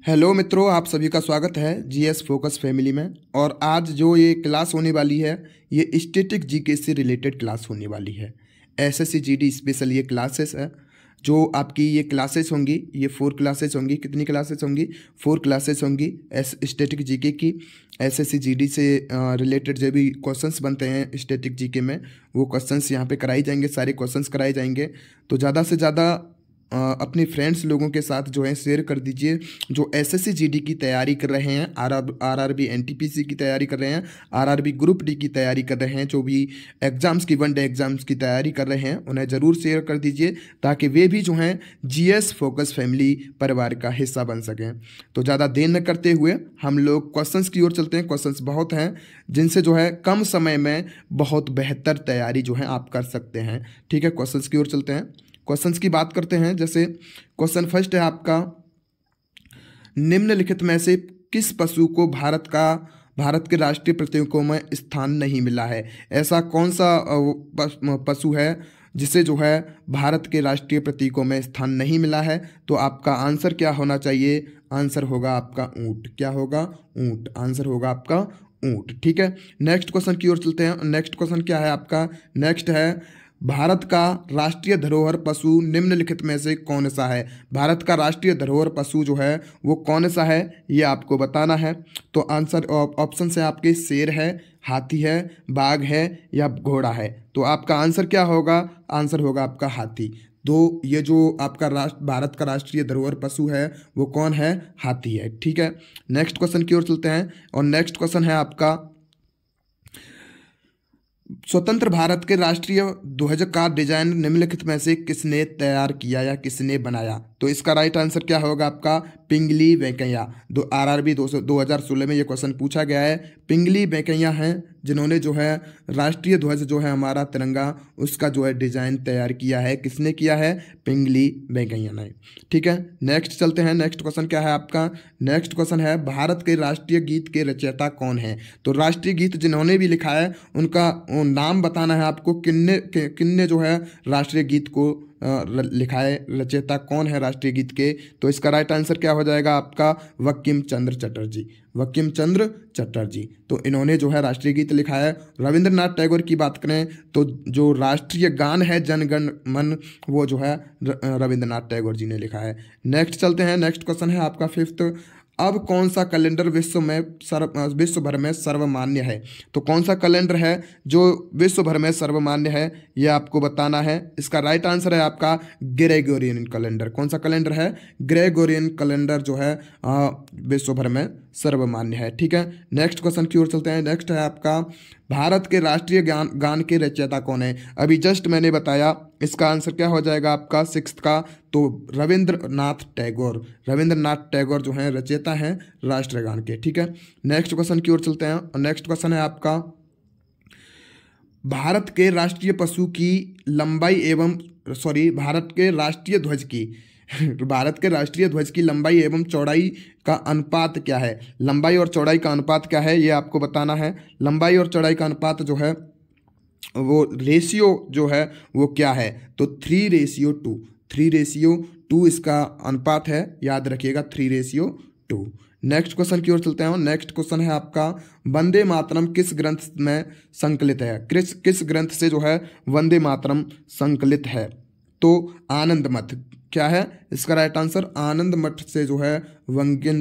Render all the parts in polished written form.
Hello मित्रों, आप सभी का स्वागत है जीएस फोकस फैमिली में। और आज जो ये क्लास होने वाली है ये स्टैटिक जीके से रिलेटेड क्लास होने वाली है। एसएससी जीडी स्पेशल ये क्लासेस है। जो आपकी ये क्लासेस होंगी ये 4 क्लासेस होंगी। कितनी क्लासेस होंगी? 4 क्लासेस होंगी स्टैटिक जीके की। एसएससी जीडी से रिलेटेड जो भी क्वेश्चंस बनते हैं स्टैटिक जीके में वो क्वेश्चंस यहाँ पे कराई जाएंगे, सारे क्वेश्चंस कराए जाएंगे। तो ज़्यादा से ज़्यादा अपने फ्रेंड्स लोगों के साथ जो है शेयर कर दीजिए जो एसएससी जीडी की तैयारी कर रहे हैं, आरआरबी एनटीपीसी की तैयारी कर रहे हैं, आरआरबी ग्रुप डी की तैयारी कर रहे हैं, जो भी एग्ज़ाम्स की वनडे एग्ज़ाम्स की तैयारी कर रहे हैं उन्हें ज़रूर शेयर कर दीजिए ताकि वे भी जो हैं जीएस फोकस फैमिली परिवार का हिस्सा बन सकें। तो ज़्यादा देर न करते हुए हम लोग क्वेश्चंस की ओर चलते हैं। क्वेश्चंस बहुत हैं जिनसे जो है कम समय में बहुत बेहतर तैयारी जो है आप कर सकते हैं। ठीक है, क्वेश्चंस की ओर चलते हैं। क्वेश्चंस की बात करते हैं। जैसे क्वेश्चन फर्स्ट है आपका, निम्नलिखित में से किस पशु को भारत के राष्ट्रीय प्रतीकों में स्थान नहीं मिला है? ऐसा कौन सा पशु है जिसे जो है भारत के राष्ट्रीय प्रतीकों में स्थान नहीं मिला है? तो आपका आंसर क्या होना चाहिए? आंसर होगा आपका ऊंट। क्या होगा? ऊंट। आंसर होगा आपका ऊंट। ठीक है, नेक्स्ट क्वेश्चन की ओर चलते हैं। नेक्स्ट क्वेश्चन क्या है आपका? नेक्स्ट है, भारत का राष्ट्रीय धरोहर पशु निम्नलिखित में से कौन सा है? भारत का राष्ट्रीय धरोहर पशु जो है वो कौन सा है ये आपको बताना है। तो आंसर ऑप्शन से आपके शेर है, हाथी है, बाघ है या घोड़ा है। तो आपका आंसर क्या होगा? आंसर होगा आपका हाथी। तो ये जो आपका भारत का राष्ट्रीय धरोहर पशु है वो कौन है? हाथी है। ठीक है, नेक्स्ट क्वेश्चन की ओर चलते हैं। और नेक्स्ट क्वेश्चन है आपका, स्वतंत्र भारत के राष्ट्रीय ध्वज का डिजाइन निम्नलिखित में से किसने तैयार किया या किसने बनाया? तो इसका राइट आंसर क्या होगा आपका? पिंगली वेंकैया। आरआरबी 2016 में ये क्वेश्चन पूछा गया है। पिंगली वेंकैया हैं जिन्होंने जो है राष्ट्रीय ध्वज जो है हमारा तिरंगा उसका जो है डिजाइन तैयार किया है। किसने किया है? पिंगली वेंकैया ने। ठीक है, नेक्स्ट चलते हैं। नेक्स्ट क्वेश्चन क्या है आपका? नेक्स्ट क्वेश्चन है, भारत के राष्ट्रीय गीत के रचयिता कौन है? तो राष्ट्रीय गीत जिन्होंने भी लिखा है उनका नाम बताना है आपको। किन्ने जो है राष्ट्रीय गीत को लिखा है, रचयिता कौन है राष्ट्रीय गीत के? तो इसका राइट आंसर क्या हो जाएगा आपका? बंकिम चंद्र चटर्जी। बंकिम चंद्र चटर्जी। तो इन्होंने जो है राष्ट्रीय गीत लिखा है। रविंद्रनाथ टैगोर की बात करें तो जो राष्ट्रीय गान है जन गण मन वो जो है रविंद्रनाथ टैगोर जी ने लिखा है। नेक्स्ट चलते हैं। नेक्स्ट क्वेश्चन है आपका फिफ्थ, अब कौन सा कैलेंडर विश्व भर में सर्वमान्य है? तो कौन सा कैलेंडर है जो विश्व भर में सर्वमान्य है ये आपको बताना है। इसका राइट आंसर है आपका ग्रेगोरियन कैलेंडर। कौन सा कैलेंडर है? ग्रेगोरियन कैलेंडर जो है विश्व भर में सर्वमान्य है। ठीक है, नेक्स्ट क्वेश्चन की ओर चलते हैं। नेक्स्ट है आपका, भारत के राष्ट्रीय गान के रचयिता कौन है? अभी जस्ट मैंने बताया। इसका आंसर क्या हो जाएगा आपका सिक्स्थ का? तो रविंद्रनाथ टैगोर। रविंद्रनाथ टैगोर जो हैं रचयिता हैं राष्ट्रीय गान के। ठीक है, नेक्स्ट क्वेश्चन की ओर चलते हैं। और नेक्स्ट क्वेश्चन है आपका, भारत के राष्ट्रीय पशु की लंबाई एवं भारत के राष्ट्रीय ध्वज की भारत के राष्ट्रीय ध्वज की लंबाई एवं चौड़ाई का अनुपात क्या है? लंबाई और चौड़ाई का अनुपात क्या है ये आपको बताना है। लंबाई और चौड़ाई का अनुपात जो है वो रेशियो जो है वो क्या है? तो 3:2। 3:2 इसका अनुपात है, याद रखिएगा 3:2। नेक्स्ट क्वेश्चन की ओर चलते हैं। नेक्स्ट क्वेश्चन है आपका, वंदे मातरम किस ग्रंथ में संकलित है? किस ग्रंथ से जो है वंदे मातरम संकलित है? तो आनंद मठ। क्या है इसका राइट आंसर? आनंद मठ से जो है वंदे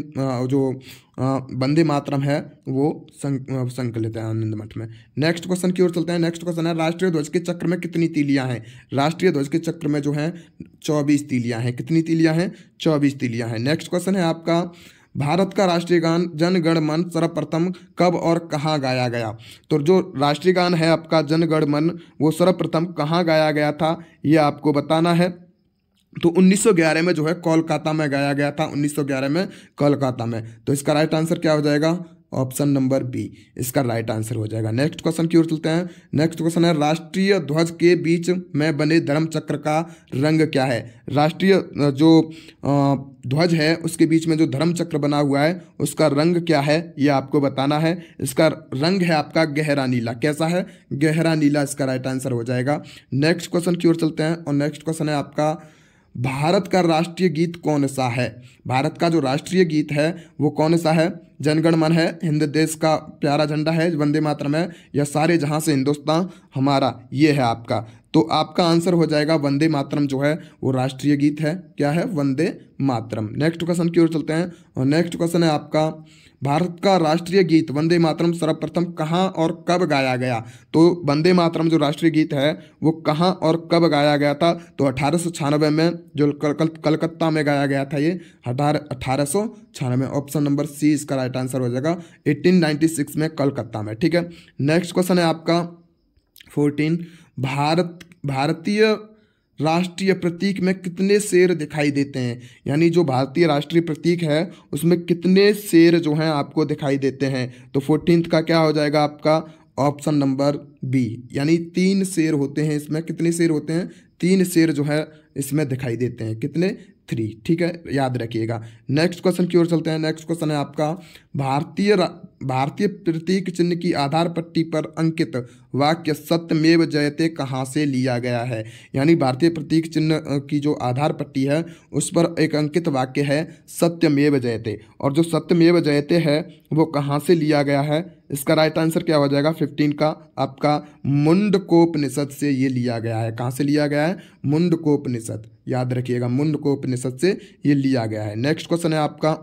मातरम है वो संकलित है आनंद मठ में। नेक्स्ट क्वेश्चन की ओर चलते हैं। नेक्स्ट क्वेश्चन है, राष्ट्रीय ध्वज के चक्र में कितनी तीलियां हैं? राष्ट्रीय ध्वज के चक्र में जो है 24 तीलियां हैं। कितनी तीलियां हैं? 24 तीलियां हैं। नेक्स्ट क्वेश्चन है आपका, भारत का राष्ट्रीय गान जन गण मन सर्वप्रथम कब और कहाँ गाया गया? तो जो राष्ट्रीय गान है आपका जन गण मन वो सर्वप्रथम कहाँ गाया गया था ये आपको बताना है। तो 1911 में जो है कोलकाता में गाया गया था। 1911 में कोलकाता में। तो इसका राइट आंसर क्या हो जाएगा? ऑप्शन नंबर बी इसका राइट आंसर हो जाएगा। नेक्स्ट क्वेश्चन की ओर चलते हैं। नेक्स्ट क्वेश्चन है, राष्ट्रीय ध्वज के बीच में बने धर्म चक्र का रंग क्या है? राष्ट्रीय जो ध्वज है उसके बीच में जो धर्म चक्र बना हुआ है उसका रंग क्या है ये आपको बताना है। इसका रंग है आपका गहरा नीला। कैसा है? गहरा नीला इसका राइट आंसर हो जाएगा। नेक्स्ट क्वेश्चन की ओर चलते हैं। और नेक्स्ट क्वेश्चन है आपका, भारत का राष्ट्रीय गीत कौन सा है? भारत का जो राष्ट्रीय गीत है वो कौन सा है? जनगण मन है, हिंद देश का प्यारा झंडा है, वंदे मातरम है, या सारे जहां से हिंदुस्तान हमारा, ये है आपका। तो आपका आंसर हो जाएगा वंदे मातरम जो है वो राष्ट्रीय गीत है। क्या है? वंदे मातरम। नेक्स्ट क्वेश्चन की ओर चलते हैं और नेक्स्ट क्वेश्चन है आपका, भारत का राष्ट्रीय गीत वंदे मातरम सर्वप्रथम कहाँ और कब गाया गया? तो वंदे मातरम जो राष्ट्रीय गीत है वो कहाँ और कब गाया गया था? तो 1896 में, जो कलकत्ता में गाया गया था ये 1896। ऑप्शन नंबर सी इसका राइट आंसर हो जाएगा, 1896 में कलकत्ता में। ठीक है, नेक्स्ट क्वेश्चन है आपका 14, भारतीय राष्ट्रीय प्रतीक में कितने शेर दिखाई देते हैं? यानी जो भारतीय राष्ट्रीय प्रतीक है उसमें कितने शेर जो हैं आपको दिखाई देते हैं? तो 14th का क्या हो जाएगा आपका? ऑप्शन नंबर बी, यानी 3 शेर होते हैं इसमें। कितने शेर होते हैं? 3 शेर जो है इसमें दिखाई देते हैं। कितने? 3। ठीक है, याद रखिएगा। नेक्स्ट क्वेश्चन की ओर चलते हैं। नेक्स्ट क्वेश्चन है आपका, भारतीय प्रतीक चिन्ह की आधार पट्टी पर अंकित वाक्य सत्यमेव जयते कहाँ से लिया गया है? यानी भारतीय प्रतीक चिन्ह की जो आधार पट्टी है उस पर एक अंकित वाक्य है सत्यमेव जयते, और जो सत्यमेव जयते है वो कहाँ से लिया गया है? इसका राइट आंसर क्या हो जाएगा 15 का आपका? मुंडकोपनिषद से ये लिया गया है। कहाँ से लिया गया है? मुंडकोपनिषद, याद रखिएगा, मुंडकोपनिषद से ये लिया गया है। नेक्स्ट क्वेश्चन है आपका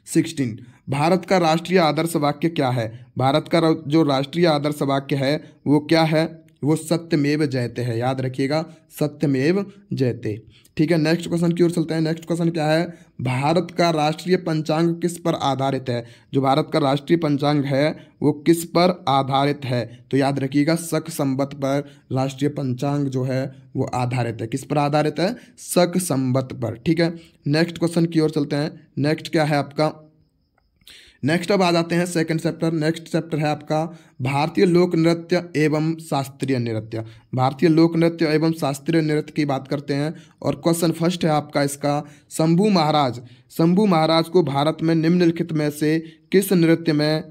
16, भारत का राष्ट्रीय आदर्श वाक्य क्या है? भारत का जो राष्ट्रीय आदर्श वाक्य है वो क्या है? वो सत्यमेव जयते है, याद रखिएगा, सत्यमेव जयते। ठीक है, नेक्स्ट क्वेश्चन की ओर चलते हैं। नेक्स्ट क्वेश्चन क्या है, भारत का राष्ट्रीय पंचांग किस पर आधारित है? जो भारत का राष्ट्रीय पंचांग है वो किस पर आधारित है? तो याद रखिएगा, शक संवत पर राष्ट्रीय पंचांग जो है वो आधारित है। किस पर आधारित है? शक संवत पर। ठीक है, नेक्स्ट क्वेश्चन की ओर चलते हैं। नेक्स्ट क्या है आपका? नेक्स्ट अब आ जाते हैं सेकंड चैप्टर। नेक्स्ट चैप्टर है आपका भारतीय लोक नृत्य एवं शास्त्रीय नृत्य। भारतीय लोक नृत्य एवं शास्त्रीय नृत्य की बात करते हैं और क्वेश्चन फर्स्ट है आपका इसका, शंभू महाराज को भारत में निम्नलिखित में से किस नृत्य में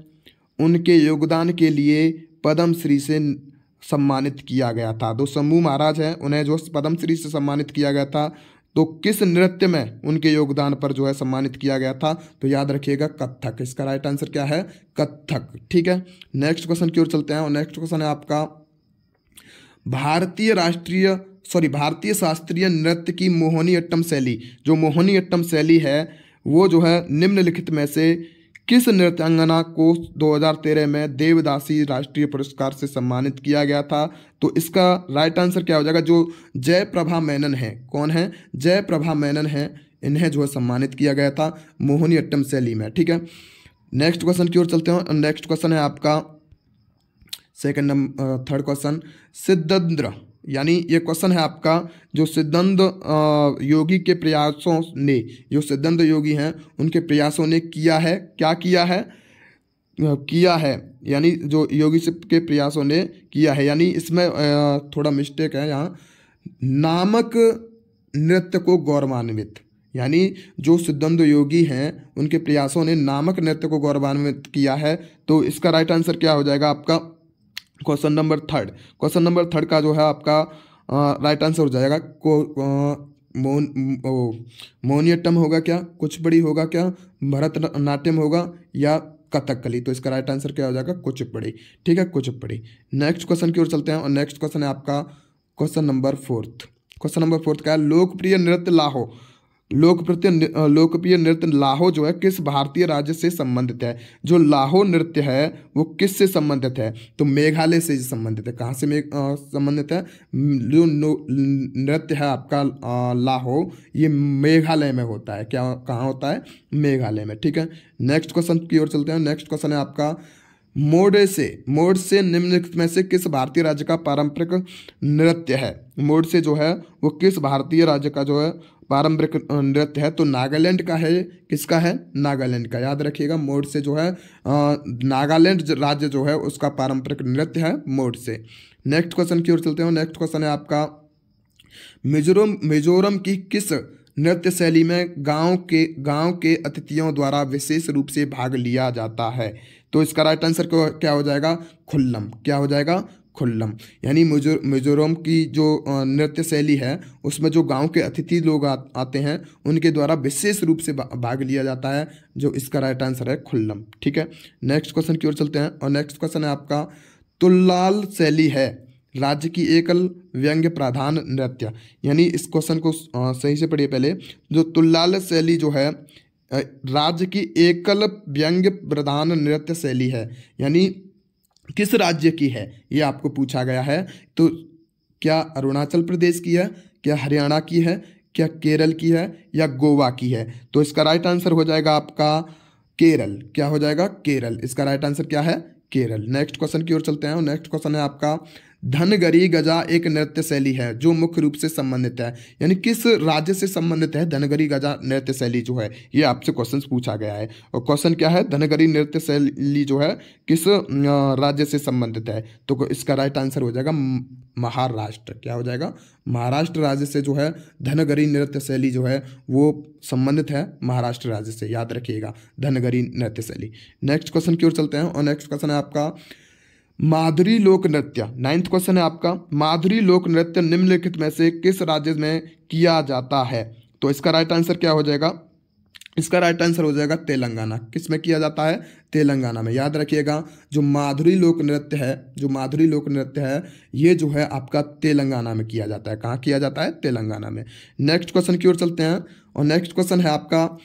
उनके योगदान के लिए पद्म श्री से सम्मानित किया गया था? तो शंभू महाराज हैं, उन्हें जो पद्म श्री से सम्मानित किया गया था, तो किस नृत्य में उनके योगदान पर जो है सम्मानित किया गया था? तो याद रखिएगा, कथक। इसका राइट आंसर क्या है? कथक। ठीक है, नेक्स्ट क्वेश्चन की ओर चलते हैं और नेक्स्ट क्वेश्चन है आपका, भारतीय शास्त्रीय नृत्य की मोहिनीअट्टम शैली, जो मोहिनीअट्टम शैली है वो जो है निम्नलिखित में से किस नृत्यांगना को 2013 में देवदासी राष्ट्रीय पुरस्कार से सम्मानित किया गया था? तो इसका राइट आंसर क्या हो जाएगा? जो जयप्रभा मेनन है। कौन है? जयप्रभा मेनन है, इन्हें जो है सम्मानित किया गया था मोहिनीअट्टम शैली में। ठीक है, नेक्स्ट क्वेश्चन की ओर चलते हैं। नेक्स्ट क्वेश्चन है आपका थर्ड क्वेश्चन, सिद्धंद्र, यानी ये क्वेश्चन है आपका, जो सिद्धंद योगी के प्रयासों ने, जो सिद्धंद योगी हैं उनके प्रयासों ने किया है, क्या किया है? किया है, यानी जो योगी के प्रयासों ने किया है, यानी इसमें थोड़ा मिस्टेक है यहाँ, नामक नृत्य को गौरवान्वित, यानी जो सिद्धंद योगी हैं उनके प्रयासों ने नामक नृत्य को गौरवान्वित किया है। तो इसका राइट आंसर क्या हो जाएगा आपका? क्वेश्चन नंबर थर्ड का जो है आपका राइट आंसर हो जाएगा मोहिनीअट्टम होगा क्या, कुचिपुड़ी होगा क्या, भरतनाट्यम होगा या कथकली? तो इसका राइट आंसर क्या हो जाएगा? कुचिपुड़ी। ठीक है, कुचिपुड़ी। नेक्स्ट क्वेश्चन की ओर चलते हैं और नेक्स्ट क्वेश्चन है आपका क्वेश्चन नंबर फोर्थ का, लोकप्रिय नृत्य लाहो, लोकप्रिय नृत्य लाहो जो है किस भारतीय राज्य से संबंधित है? जो लाहो नृत्य है वो किस से संबंधित है? तो मेघालय से संबंधित है। कहाँ से संबंधित है? जो नृत्य है आपका लाहो, ये मेघालय में होता है। क्या, कहाँ होता है? मेघालय में। ठीक है, नेक्स्ट क्वेश्चन की ओर चलते हैं। नेक्स्ट क्वेश्चन है आपका, मोड से निम्नलिखित में से किस भारतीय राज्य का पारंपरिक नृत्य है? मोड से जो है वो किस भारतीय राज्य का जो है पारंपरिक नृत्य है? तो नागालैंड का है। किसका है? नागालैंड का। याद रखिएगा, मोड से जो है नागालैंड राज्य जो है उसका पारंपरिक नृत्य है मोड से। नेक्स्ट क्वेश्चन की ओर चलते हैं। नेक्स्ट क्वेश्चन है आपका, मिजोरम की किस नृत्य शैली में गांव के अतिथियों द्वारा विशेष रूप से भाग लिया जाता है? तो इसका राइट आंसर क्या हो जाएगा? खुल्लम। क्या हो जाएगा? खुल्लम। यानी मिजोरम की जो नृत्य शैली है उसमें जो गांव के अतिथि लोग आते हैं उनके द्वारा विशेष रूप से भाग लिया जाता है, जो इसका राइट आंसर है खुल्लम। ठीक है, नेक्स्ट क्वेश्चन की ओर चलते हैं और नेक्स्ट क्वेश्चन है आपका, तुल्लाल शैली है राज्य की एकल व्यंग्य प्रधान नृत्य। यानी इस क्वेश्चन को सही से पढ़िए पहले। जो तुल्लाल शैली जो है राज्य की एकल व्यंग्य प्रधान नृत्य शैली है, यानी किस राज्य की है ये आपको पूछा गया है। तो क्या अरुणाचल प्रदेश की है, क्या हरियाणा की है, क्या केरल की है या गोवा की है। तो इसका राइट आंसर हो जाएगा आपका केरल। क्या हो जाएगा? केरल। इसका राइट आंसर क्या है? केरल। नेक्स्ट क्वेश्चन की ओर चलते हैं और नेक्स्ट क्वेश्चन है आपका, धनगरी गजा एक नृत्य शैली है जो मुख्य रूप से संबंधित है। यानी किस राज्य से संबंधित है धनगरी गजा नृत्य शैली जो है, ये आपसे क्वेश्चन पूछा गया है। और क्वेश्चन क्या है, धनगरी नृत्य शैली जो है किस राज्य से संबंधित है। तो इसका राइट आंसर हो जाएगा महाराष्ट्र। क्या हो जाएगा? महाराष्ट्र राज्य से जो है धनगरी नृत्य शैली जो है वो संबंधित है महाराष्ट्र राज्य से, याद रखिएगा धनगरी नृत्य शैली। नेक्स्ट क्वेश्चन की ओर चलते हैं और नेक्स्ट क्वेश्चन है आपका, माधुरी लोक नृत्य। 9th क्वेश्चन है आपका, माधुरी लोक नृत्य निम्नलिखित में से किस राज्य में किया जाता है। तो इसका राइट आंसर क्या हो जाएगा? इसका राइट आंसर हो जाएगा तेलंगाना। किस में किया जाता है? तेलंगाना में। याद रखिएगा जो माधुरी लोक नृत्य है, जो माधुरी लोक नृत्य है ये जो है आपका तेलंगाना में किया जाता है। कहाँ किया जाता है? तेलंगाना में। नेक्स्ट क्वेश्चन की ओर चलते हैं और नेक्स्ट क्वेश्चन है आपका,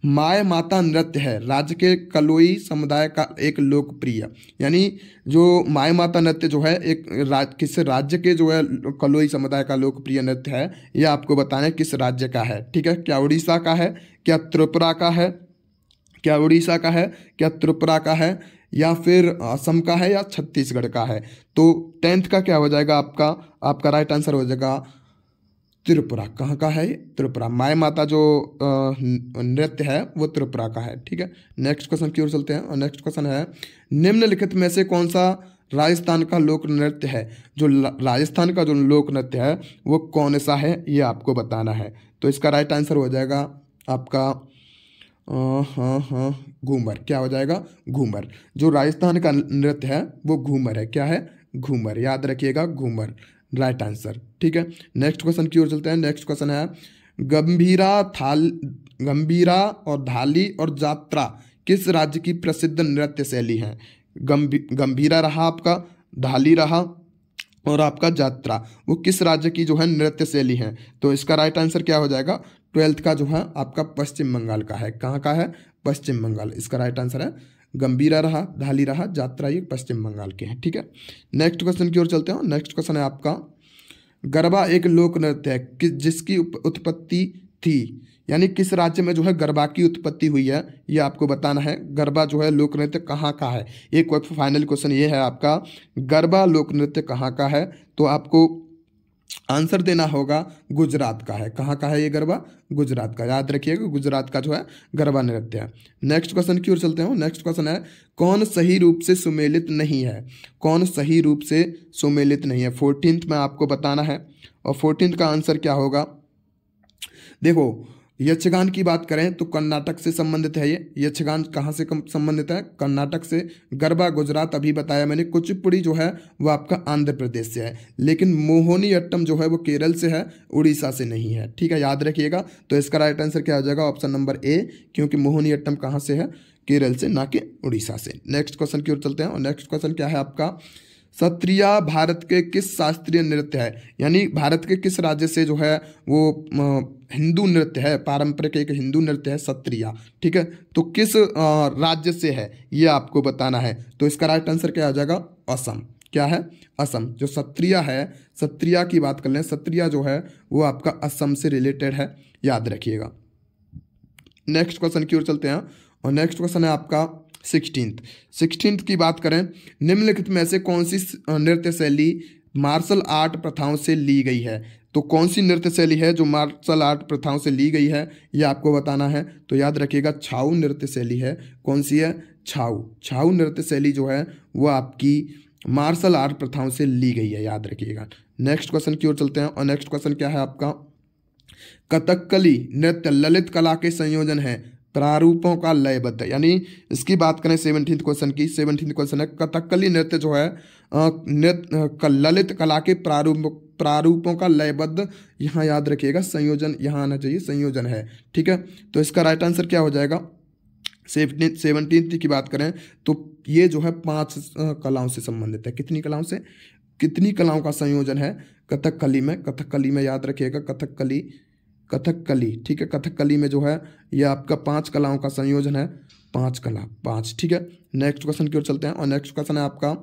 माय माता नृत्य है राज्य के कलोई समुदाय का एक लोकप्रिय। यानी जो माय माता नृत्य जो है एक किस राज्य के जो है कलोई समुदाय का लोकप्रिय नृत्य है, यह आपको बताना है किस राज्य का है। ठीक है, क्या उड़ीसा का है, क्या त्रिपुरा का है, क्या उड़ीसा का है, क्या त्रिपुरा का है या फिर असम का है या छत्तीसगढ़ का है। तो 10th का क्या हो जाएगा आपका राइट आंसर हो जाएगा त्रिपुरा। कहाँ का है? त्रिपुरा। माय माता जो नृत्य है वो त्रिपुरा का है। ठीक है, नेक्स्ट क्वेश्चन की ओर चलते हैं और नेक्स्ट क्वेश्चन है, निम्नलिखित में से कौन सा राजस्थान का लोक नृत्य है। जो राजस्थान का जो लोक नृत्य है वो कौन सा है ये आपको बताना है। तो इसका राइट आंसर हो जाएगा आपका घूमर। क्या हो जाएगा? घूमर। जो राजस्थान का नृत्य है वो घूमर है। क्या है? घूमर। याद रखिएगा घूमर राइट आंसर। ठीक है, नेक्स्ट क्वेश्चन की ओर चलते हैं। नेक्स्ट क्वेश्चन है, गंभीरा और धाली और जात्रा किस राज्य की प्रसिद्ध नृत्य शैली है। गंभीरा रहा आपका, धाली रहा और आपका जात्रा, वो किस राज्य की जो है नृत्य शैली है। तो इसका राइट आंसर क्या हो जाएगा? 12th का जो है आपका पश्चिम बंगाल का है। कहाँ का है? पश्चिम बंगाल। इसका राइट आंसर है गंभीरा रहा, धाली रहा, जात्रा, ये पश्चिम बंगाल के हैं। ठीक है, नेक्स्ट क्वेश्चन की ओर चलते हैं। नेक्स्ट क्वेश्चन है आपका, गरबा एक लोक नृत्य है जिसकी उत्पत्ति थी। यानी किस राज्य में जो है गरबा की उत्पत्ति हुई है ये आपको बताना है। गरबा जो है लोक नृत्य कहाँ का है, एक फाइनल क्वेश्चन ये है आपका, गरबा लोक नृत्य कहाँ का है। तो आपको आंसर देना होगा गुजरात का है। कहाँ का है ये गरबा? गुजरात का। याद रखिएगा गुजरात का जो है गरबा नृत्य है। नेक्स्ट क्वेश्चन की ओर चलते हैं। नेक्स्ट क्वेश्चन है, कौन सही रूप से सुमेलित नहीं है। कौन सही रूप से सुमेलित नहीं है 14th में आपको बताना है। और 14th का आंसर क्या होगा? देखो यक्षगान की बात करें तो कर्नाटक से संबंधित है ये। यक्षगान कहाँ से संबंधित है? कर्नाटक से। गरबा गुजरात अभी बताया मैंने। कुचिपुड़ी जो है वो आपका आंध्र प्रदेश से है। लेकिन मोहिनी अट्टम जो है वो केरल से है, उड़ीसा से नहीं है। ठीक है, याद रखिएगा। तो इसका राइट आंसर क्या हो जाएगा? ऑप्शन नंबर ए, क्योंकि मोहिनी अट्टम कहाँ से है? केरल से, ना कि उड़ीसा से। नेक्स्ट क्वेश्चन की ओर चलते हैं और नेक्स्ट क्वेश्चन क्या है आपका, सत्रिया भारत के किस शास्त्रीय नृत्य है। यानी भारत के किस राज्य से जो है वो हिंदू नृत्य है, पारंपरिक एक हिंदू नृत्य है सत्रिया। ठीक है, तो किस राज्य से है ये आपको बताना है। तो इसका राइट आंसर क्या आ जाएगा? असम। क्या है? असम। जो सत्रिया है, सत्रिया की बात कर लें, सत्रिया जो है वो आपका असम से रिलेटेड है, याद रखिएगा। नेक्स्ट क्वेश्चन की ओर चलते हैं और नेक्स्ट क्वेश्चन है आपका 16th की बात करें, निम्नलिखित में से कौन सी नृत्य शैली मार्शल आर्ट प्रथाओं से ली गई है। तो कौन सी नृत्य शैली है जो मार्शल आर्ट प्रथाओं से ली गई है ये आपको बताना है। तो याद रखिएगा छाऊ नृत्य शैली है। कौन सी है? छाऊ। छाऊ नृत्य शैली जो है वो आपकी मार्शल आर्ट प्रथाओं से ली गई है, याद रखिएगा। नेक्स्ट क्वेश्चन की ओर चलते हैं और नेक्स्ट क्वेश्चन क्या है आपका, कथकली नृत्य ललित कला के संयोजन है, प्रारूपों का लयबद्ध। यानी इसकी बात करें 17th क्वेश्चन की, 17th क्वेश्चन है, कथकली नृत्य जो है नृत्य ललित कला के प्रारूपों का लयबद्ध, यहाँ याद रखिएगा संयोजन, यहाँ आना चाहिए संयोजन है। ठीक है, तो इसका राइट आंसर क्या हो जाएगा? 17th की बात करें तो ये जो है 5 कलाओं से संबंधित है। कितनी कलाओं से? कितनी कलाओं का संयोजन है कथकली में याद रखिएगा, कथकली। ठीक है, कथकली में जो है ये आपका 5 कलाओं का संयोजन है, 5 ठीक है। नेक्स्ट क्वेश्चन की ओर चलते हैं और नेक्स्ट क्वेश्चन है आपका,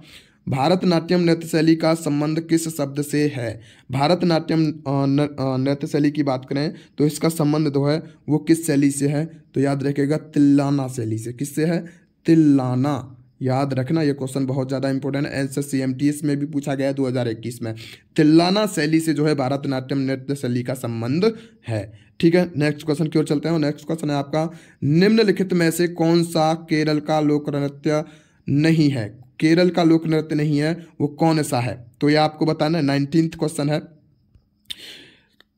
भारतनाट्यम नृत्य शैली का संबंध किस शब्द से है? भारतनाट्यम नृत्य शैली की बात करें तो इसका संबंध जो है वो किस शैली से है? तो याद रखिएगा तिल्लाना शैली से। किससे है? तिल्लाना। याद रखना, ये क्वेश्चन बहुत ज़्यादा इंपॉर्टेंट है, SSCMTS में भी पूछा गया है 2021 में। तिल्लाना शैली से जो है भारतनाट्यम नृत्य शैली का संबंध है। ठीक है, नेक्स्ट क्वेश्चन की ओर चलते हैं और नेक्स्ट क्वेश्चन है आपका, निम्नलिखित में से कौन सा केरल का लोक नृत्य नहीं है? केरल का लोक नृत्य नहीं है वो कौन सा है? तो ये आपको बताना है। 19th क्वेश्चन है,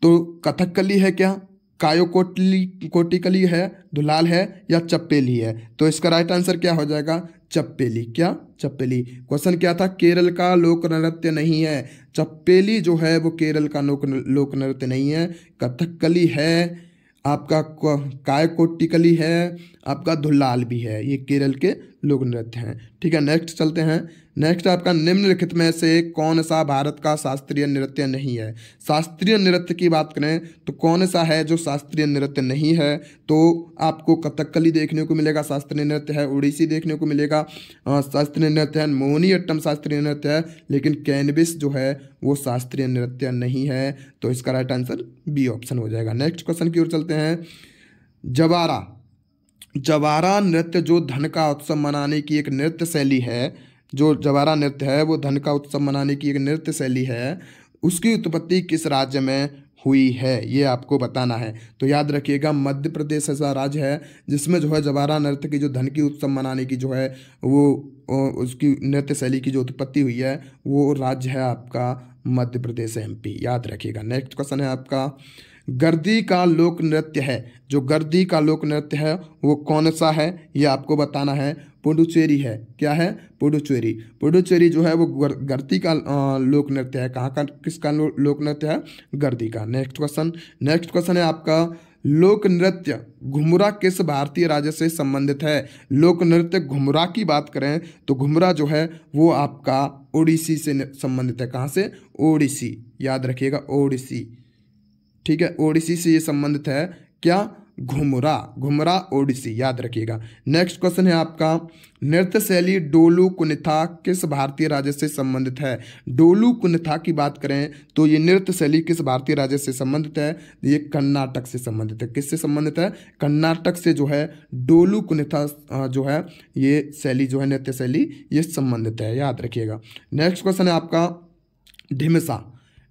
तो कथकली है क्या, कोटिकली है, धुलाल है या चप्पेली है? तो इसका राइट आंसर क्या हो जाएगा? चप्पेली। क्या? चप्पेली। क्वेश्चन क्या था? केरल का लोक नृत्य नहीं है। चप्पेली जो है वो केरल का लोक नृत्य नहीं है। कथकली है, आपका कायकोटिकली है, आपका धुलाल भी है, ये केरल के लोक नृत्य हैं। ठीक है, नेक्स्ट चलते हैं। नेक्स्ट आपका, निम्नलिखित में से कौन सा भारत का शास्त्रीय नृत्य नहीं है? शास्त्रीय नृत्य की बात करें तो कौन सा है जो शास्त्रीय नृत्य नहीं है? तो आपको कथकली देखने को मिलेगा, शास्त्रीय नृत्य है, ओडिसी देखने को मिलेगा, शास्त्रीय नृत्य है, मोहिनीअट्टम शास्त्रीय नृत्य है, लेकिन कैनबिस जो है वो शास्त्रीय नृत्य नहीं है। तो इसका राइट आंसर बी ऑप्शन हो जाएगा। नेक्स्ट क्वेश्चन की ओर चलते हैं। जवारा नृत्य जो धन का उत्सव मनाने की एक नृत्य शैली है, जो जवारा नृत्य है वो धन का उत्सव मनाने की एक नृत्य शैली है, उसकी उत्पत्ति किस राज्य में हुई है? ये आपको बताना है। तो याद रखिएगा, मध्य प्रदेश ऐसा राज्य है जिसमें जो है जवारा नृत्य की जो धन की उत्सव मनाने की जो है वो उसकी नृत्य शैली की जो उत्पत्ति हुई है वो राज्य है आपका मध्य प्रदेश, MP। याद रखिएगा। नेक्स्ट क्वेश्चन है आपका, गर्दी का लोक नृत्य है, जो गर्दी का लोक नृत्य है वो कौन सा है? ये आपको बताना है। पुडुचेरी है। क्या है? पुडुचेरी। पुडुचेरी जो है वो गर्दी का लोक नृत्य है। कहाँ का, किसका लोक नृत्य है? गर्दी का। नेक्स्ट क्वेश्चन है आपका, लोक नृत्य घुमरा किस भारतीय राज्य से संबंधित है? लोक नृत्य घुमरा की बात करें तो घुमरा जो है वो आपका ओडिसी से संबंधित है। कहाँ से? ओडिसी। याद रखिएगा, ओडिसी। ठीक है, ओडिसी से ये संबंधित है। क्या? घुमरा ओडिसी। याद रखिएगा। नेक्स्ट क्वेश्चन है आपका, नृत्य शैली डोलू कुनिथा किस भारतीय राज्य से संबंधित है? डोलू कुनिथा की बात करें तो ये नृत्य शैली किस भारतीय राज्य से संबंधित है? ये कर्नाटक से संबंधित है। किससे संबंधित है? कर्नाटक से जो है डोलू कुनिथा जो है ये शैली जो है नृत्य शैली ये संबंधित है। याद रखिएगा। नेक्स्ट क्वेश्चन है आपका,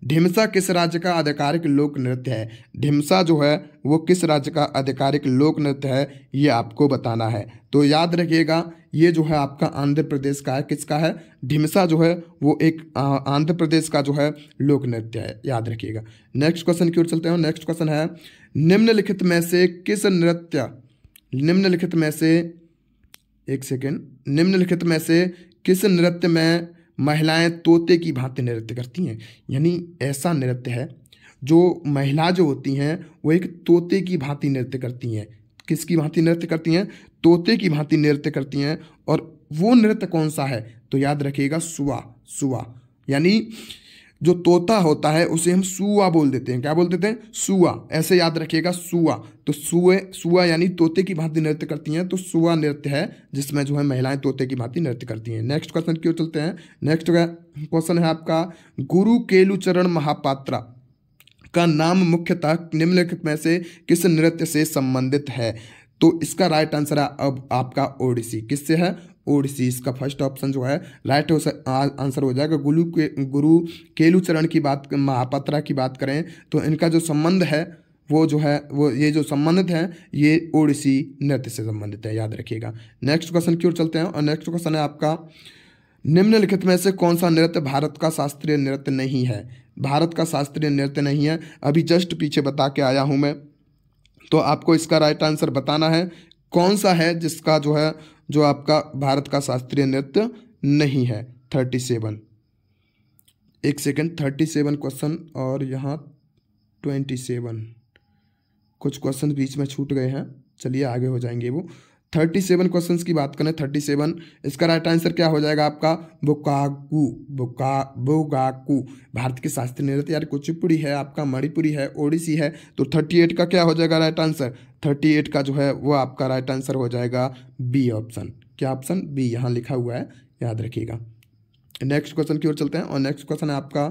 ढिमसा किस राज्य का आधिकारिक लोक नृत्य है? ढिमसा जो है वो किस राज्य का आधिकारिक लोक नृत्य है ये आपको बताना है। तो याद रखिएगा, ये जो है आपका आंध्र प्रदेश का है। किसका है? ढिमसा जो है वो एक आंध्र प्रदेश का जो है लोक नृत्य है। याद रखिएगा। नेक्स्ट क्वेश्चन की ओर चलते हैं। नेक्स्ट क्वेश्चन है, निम्नलिखित में से किस नृत्य में महिलाएं तोते की भांति नृत्य करती हैं? यानी ऐसा नृत्य है जो महिला जो होती हैं वो एक तोते की भांति नृत्य करती हैं। किसकी भांति नृत्य करती हैं? तोते की भांति नृत्य करती हैं। और वो नृत्य कौन सा है? तो याद रखिएगा, सुआ। यानी जो तोता होता है उसे हम सुआ बोल देते हैं। क्या बोल देते हैं? सुआ। ऐसे याद रखिएगा, सुआ। तो सुआ यानी तोते की भांति नृत्य करती हैं, तो सुआ नृत्य है जिसमें जो है महिलाएं तोते की भांति नृत्य करती हैं। नेक्स्ट क्वेश्चन की ओर चलते हैं। नेक्स्ट क्वेश्चन है आपका, गुरु केलुचरण महापात्रा का नाम मुख्यतः निम्नलिखित में से किस नृत्य से संबंधित है? तो इसका राइट आंसर है अब आपका ओडिसी। किससे है? ओडिसी। इसका फर्स्ट ऑप्शन जो है राइट आंसर हो जाएगा। गुरु केलुचरण की बात, महापात्रा की बात करें तो इनका जो संबंध है वो जो है वो ये जो संबंधित है ये ओडिसी नृत्य से संबंधित है। याद रखिएगा। नेक्स्ट क्वेश्चन की ओर चलते हैं और नेक्स्ट क्वेश्चन है आपका, निम्नलिखित में से कौन सा नृत्य भारत का शास्त्रीय नृत्य नहीं है? भारत का शास्त्रीय नृत्य नहीं है, अभी जस्ट पीछे बता के आया हूँ मैं। तो आपको इसका राइट आंसर बताना है कौन सा है जिसका जो है जो आपका भारत का शास्त्रीय नृत्य नहीं है। 37। एक सेकेंड, 37 क्वेश्चन और यहाँ 27, कुछ क्वेश्चन बीच में छूट गए हैं, चलिए आगे हो जाएंगे वो। 37 क्वेश्चंस की बात करें, 37, इसका राइट आंसर क्या हो जाएगा आपका? बुकाकू। बुगाकू भारत के शास्त्रीय नृत्य, यार कुचिपुड़ी है आपका, मणिपुरी है, ओडिसी है, तो 38 का क्या हो जाएगा राइट आंसर? 38 का जो है वो आपका राइट आंसर हो जाएगा बी ऑप्शन। क्या ऑप्शन? बी, यहाँ लिखा हुआ है, याद रखिएगा। नेक्स्ट क्वेश्चन की ओर चलते हैं और नेक्स्ट क्वेश्चन है आपका,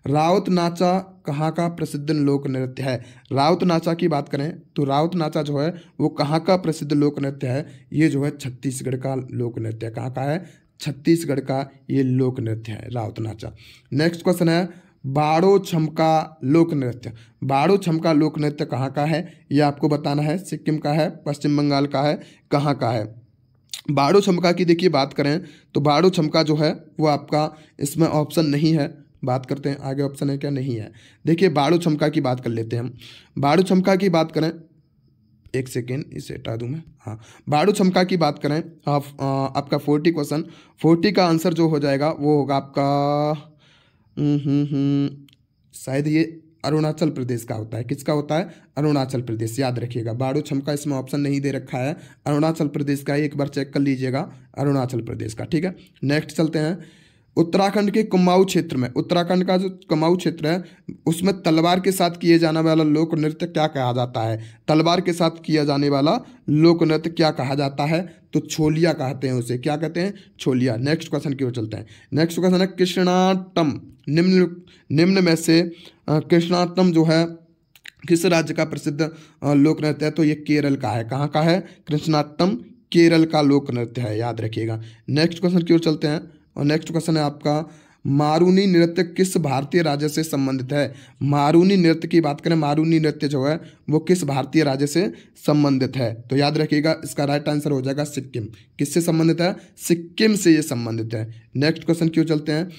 राउत नाचा कहाँ का प्रसिद्ध लोक नृत्य है? राउत नाचा की बात करें तो राउत नाचा जो है वो कहाँ का प्रसिद्ध लोक नृत्य है? ये जो है छत्तीसगढ़ का लोक नृत्य है। कहाँ का है? छत्तीसगढ़ का ये लोक नृत्य है राउत नाचा। नेक्स्ट क्वेश्चन है, बाड़ो छमका लोक नृत्य। बाड़ो छमका लोक नृत्य कहाँ का है? ये आपको बताना है। सिक्किम का है, पश्चिम बंगाल का है, कहाँ का है? बाड़ो छमका की देखिए बात करें तो बाड़ो छमका जो है वो आपका इसमें ऑप्शन नहीं है। बात करते हैं आगे, ऑप्शन है क्या? नहीं है। देखिए बाड़ो छमका की बात कर लेते हैं हम। बाड़ो छमका की बात करें, एक सेकेंड इसे हटा दूं मैं। हाँ, बाड़ो छमका की बात करें, आपका 40 क्वेश्चन, 40 का आंसर जो हो जाएगा वो होगा आपका शायद ये अरुणाचल प्रदेश का होता है। किसका होता है? अरुणाचल प्रदेश, याद रखिएगा। बाड़ो छमका इसमें ऑप्शन नहीं दे रखा है, अरुणाचल प्रदेश का, एक बार चेक कर लीजिएगा, अरुणाचल प्रदेश का। ठीक है, नेक्स्ट चलते हैं। उत्तराखंड के कुमाऊं क्षेत्र में, उत्तराखंड का जो कुमाऊं क्षेत्र है उसमें तलवार के साथ किए जाने वाला लोक नृत्य क्या कहा जाता है? तलवार के साथ किया जाने वाला लोक नृत्य क्या कहा जाता है? तो छोलिया कहते हैं उसे। क्या कहते हैं? छोलिया। नेक्स्ट क्वेश्चन की ओर चलते हैं। नेक्स्ट क्वेश्चन है, कृष्णाटम निम्न में से कृष्णाटम जो है किस राज्य का प्रसिद्ध लोक नृत्य है? तो ये केरल का है। कहाँ का है? कृष्णाटम केरल का लोक नृत्य है, याद रखिएगा। नेक्स्ट क्वेश्चन की ओर चलते हैं और नेक्स्ट क्वेश्चन है आपका, मारूनी नृत्य किस भारतीय राज्य से संबंधित है? मारूनी नृत्य की बात करें, मारूनी नृत्य जो है वो किस भारतीय राज्य से संबंधित है? तो याद रखिएगा इसका राइट आंसर हो जाएगा सिक्किम। किससे संबंधित है? सिक्किम से ये संबंधित है। नेक्स्ट क्वेश्चन क्यों चलते हैं,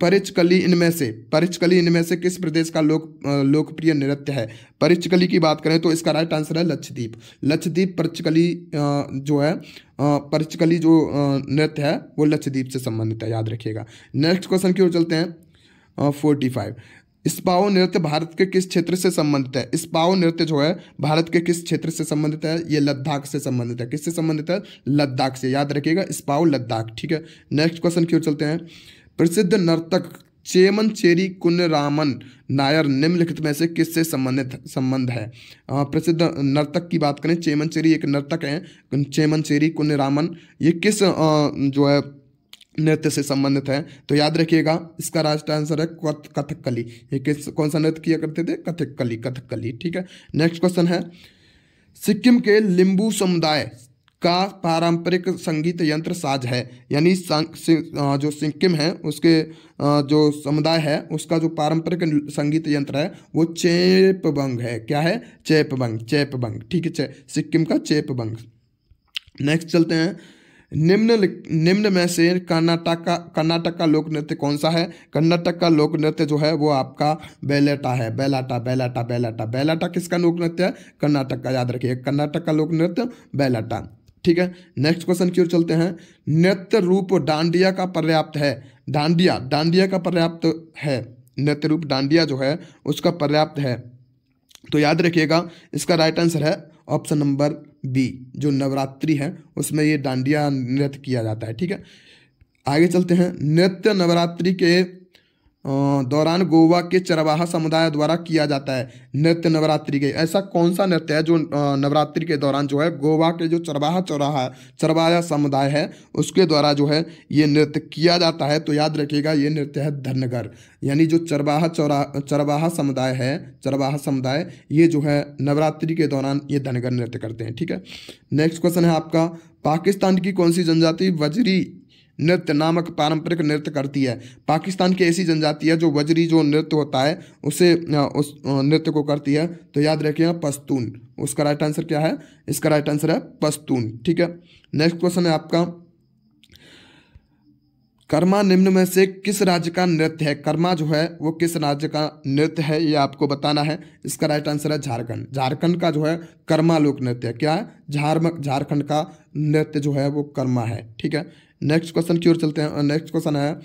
परिचकली इनमें से किस प्रदेश का लोकप्रिय नृत्य है? परिचकली की बात करें तो इसका राइट आंसर है लक्षद्वीप। लक्षद्वीप परिचकली जो है परिचकली जो नृत्य है वो लक्षद्वीप से संबंधित है, याद रखिएगा। नेक्स्ट क्वेश्चन की ओर चलते हैं 45, स्पाओ नृत्य भारत के किस क्षेत्र से संबंधित है? स्पाओ नृत्य जो है भारत के किस क्षेत्र से संबंधित है? ये लद्दाख से संबंधित है। किससे संबंधित है? लद्दाख से, याद रखिएगा, स्पाओ लद्दाख। ठीक है, नेक्स्ट क्वेश्चन की ओर चलते हैं। प्रसिद्ध नर्तक चेमनचेरी कुन्नरामन नायर निम्नलिखित में से किससे संबंध है? प्रसिद्ध नर्तक की बात करें, चेमनचेरी एक नर्तक हैं, चेमनचेरी कुन्नरामन, ये किस जो है नृत्य से संबंधित है? तो याद रखिएगा इसका राइट आंसर है कथकली। ये कौन सा नृत्य किया करते थे? कथकली। ठीक है, नेक्स्ट क्वेश्चन है, सिक्किम के लिम्बू समुदाय का पारंपरिक संगीत यंत्र साज है। यानी जो सिक्किम है उसके जो समुदाय है उसका जो पारंपरिक संगीत यंत्र है वो चेपबंग है। क्या है? चेपबंग। ठीक है, सिक्किम का चेपबंग। नेक्स्ट चलते हैं, निम्न में से कर्नाटक का लोक नृत्य कौन सा है? कर्नाटक का लोक नृत्य जो है वो आपका बेलाटा है। बेलाटा किसका लोक नृत्य है? कर्नाटक का, याद रखिए, कर्नाटक का लोक नृत्य बेलाटा। ठीक है, नेक्स्ट क्वेश्चन की ओर चलते हैं। नृत्य रूप डांडिया का पर्याप्त है। डांडिया का पर्याप्त है, नृत्य रूप डांडिया जो है उसका पर्याप्त है। तो याद रखिएगा इसका राइट आंसर है ऑप्शन नंबर बी, जो नवरात्रि है उसमें ये डांडिया नृत्य किया जाता है। ठीक है, आगे चलते हैं। नृत्य नवरात्रि के दौरान गोवा के चरवाहा समुदाय द्वारा किया जाता है। नृत्य नवरात्रि के, ऐसा कौन सा नृत्य है जो नवरात्रि के दौरान जो है गोवा के जो चरवाहा समुदाय है उसके द्वारा जो है ये नृत्य किया जाता है? तो याद रखिएगा ये नृत्य है धनगर। यानी जो चरवाहा समुदाय ये जो है नवरात्रि के दौरान ये धनगर नृत्य करते हैं। ठीक है, नेक्स्ट क्वेश्चन है आपका, पाकिस्तान की कौन सी जनजाति वजरी नृत्य नामक पारंपरिक नृत्य करती है? पाकिस्तान की ऐसी जनजाति है जो वजरी जो नृत्य होता है उसे उस नृत्य को करती है। तो याद रखिएगा पश्तून। उसका राइट आंसर क्या है? इसका राइट आंसर है पश्तून। ठीक है, नेक्स्ट क्वेश्चन है आपका, कर्मा निम्न में से किस राज्य का नृत्य है? कर्मा जो है वो किस राज्य का नृत्य है ये आपको बताना है। इसका राइट आंसर है झारखंड। झारखंड का जो है कर्मा लोक नृत्य है। क्या है? झारखंड का नृत्य जो है वो कर्मा है। ठीक है, नेक्स्ट क्वेश्चन की ओर चलते हैं। नेक्स्ट क्वेश्चन है,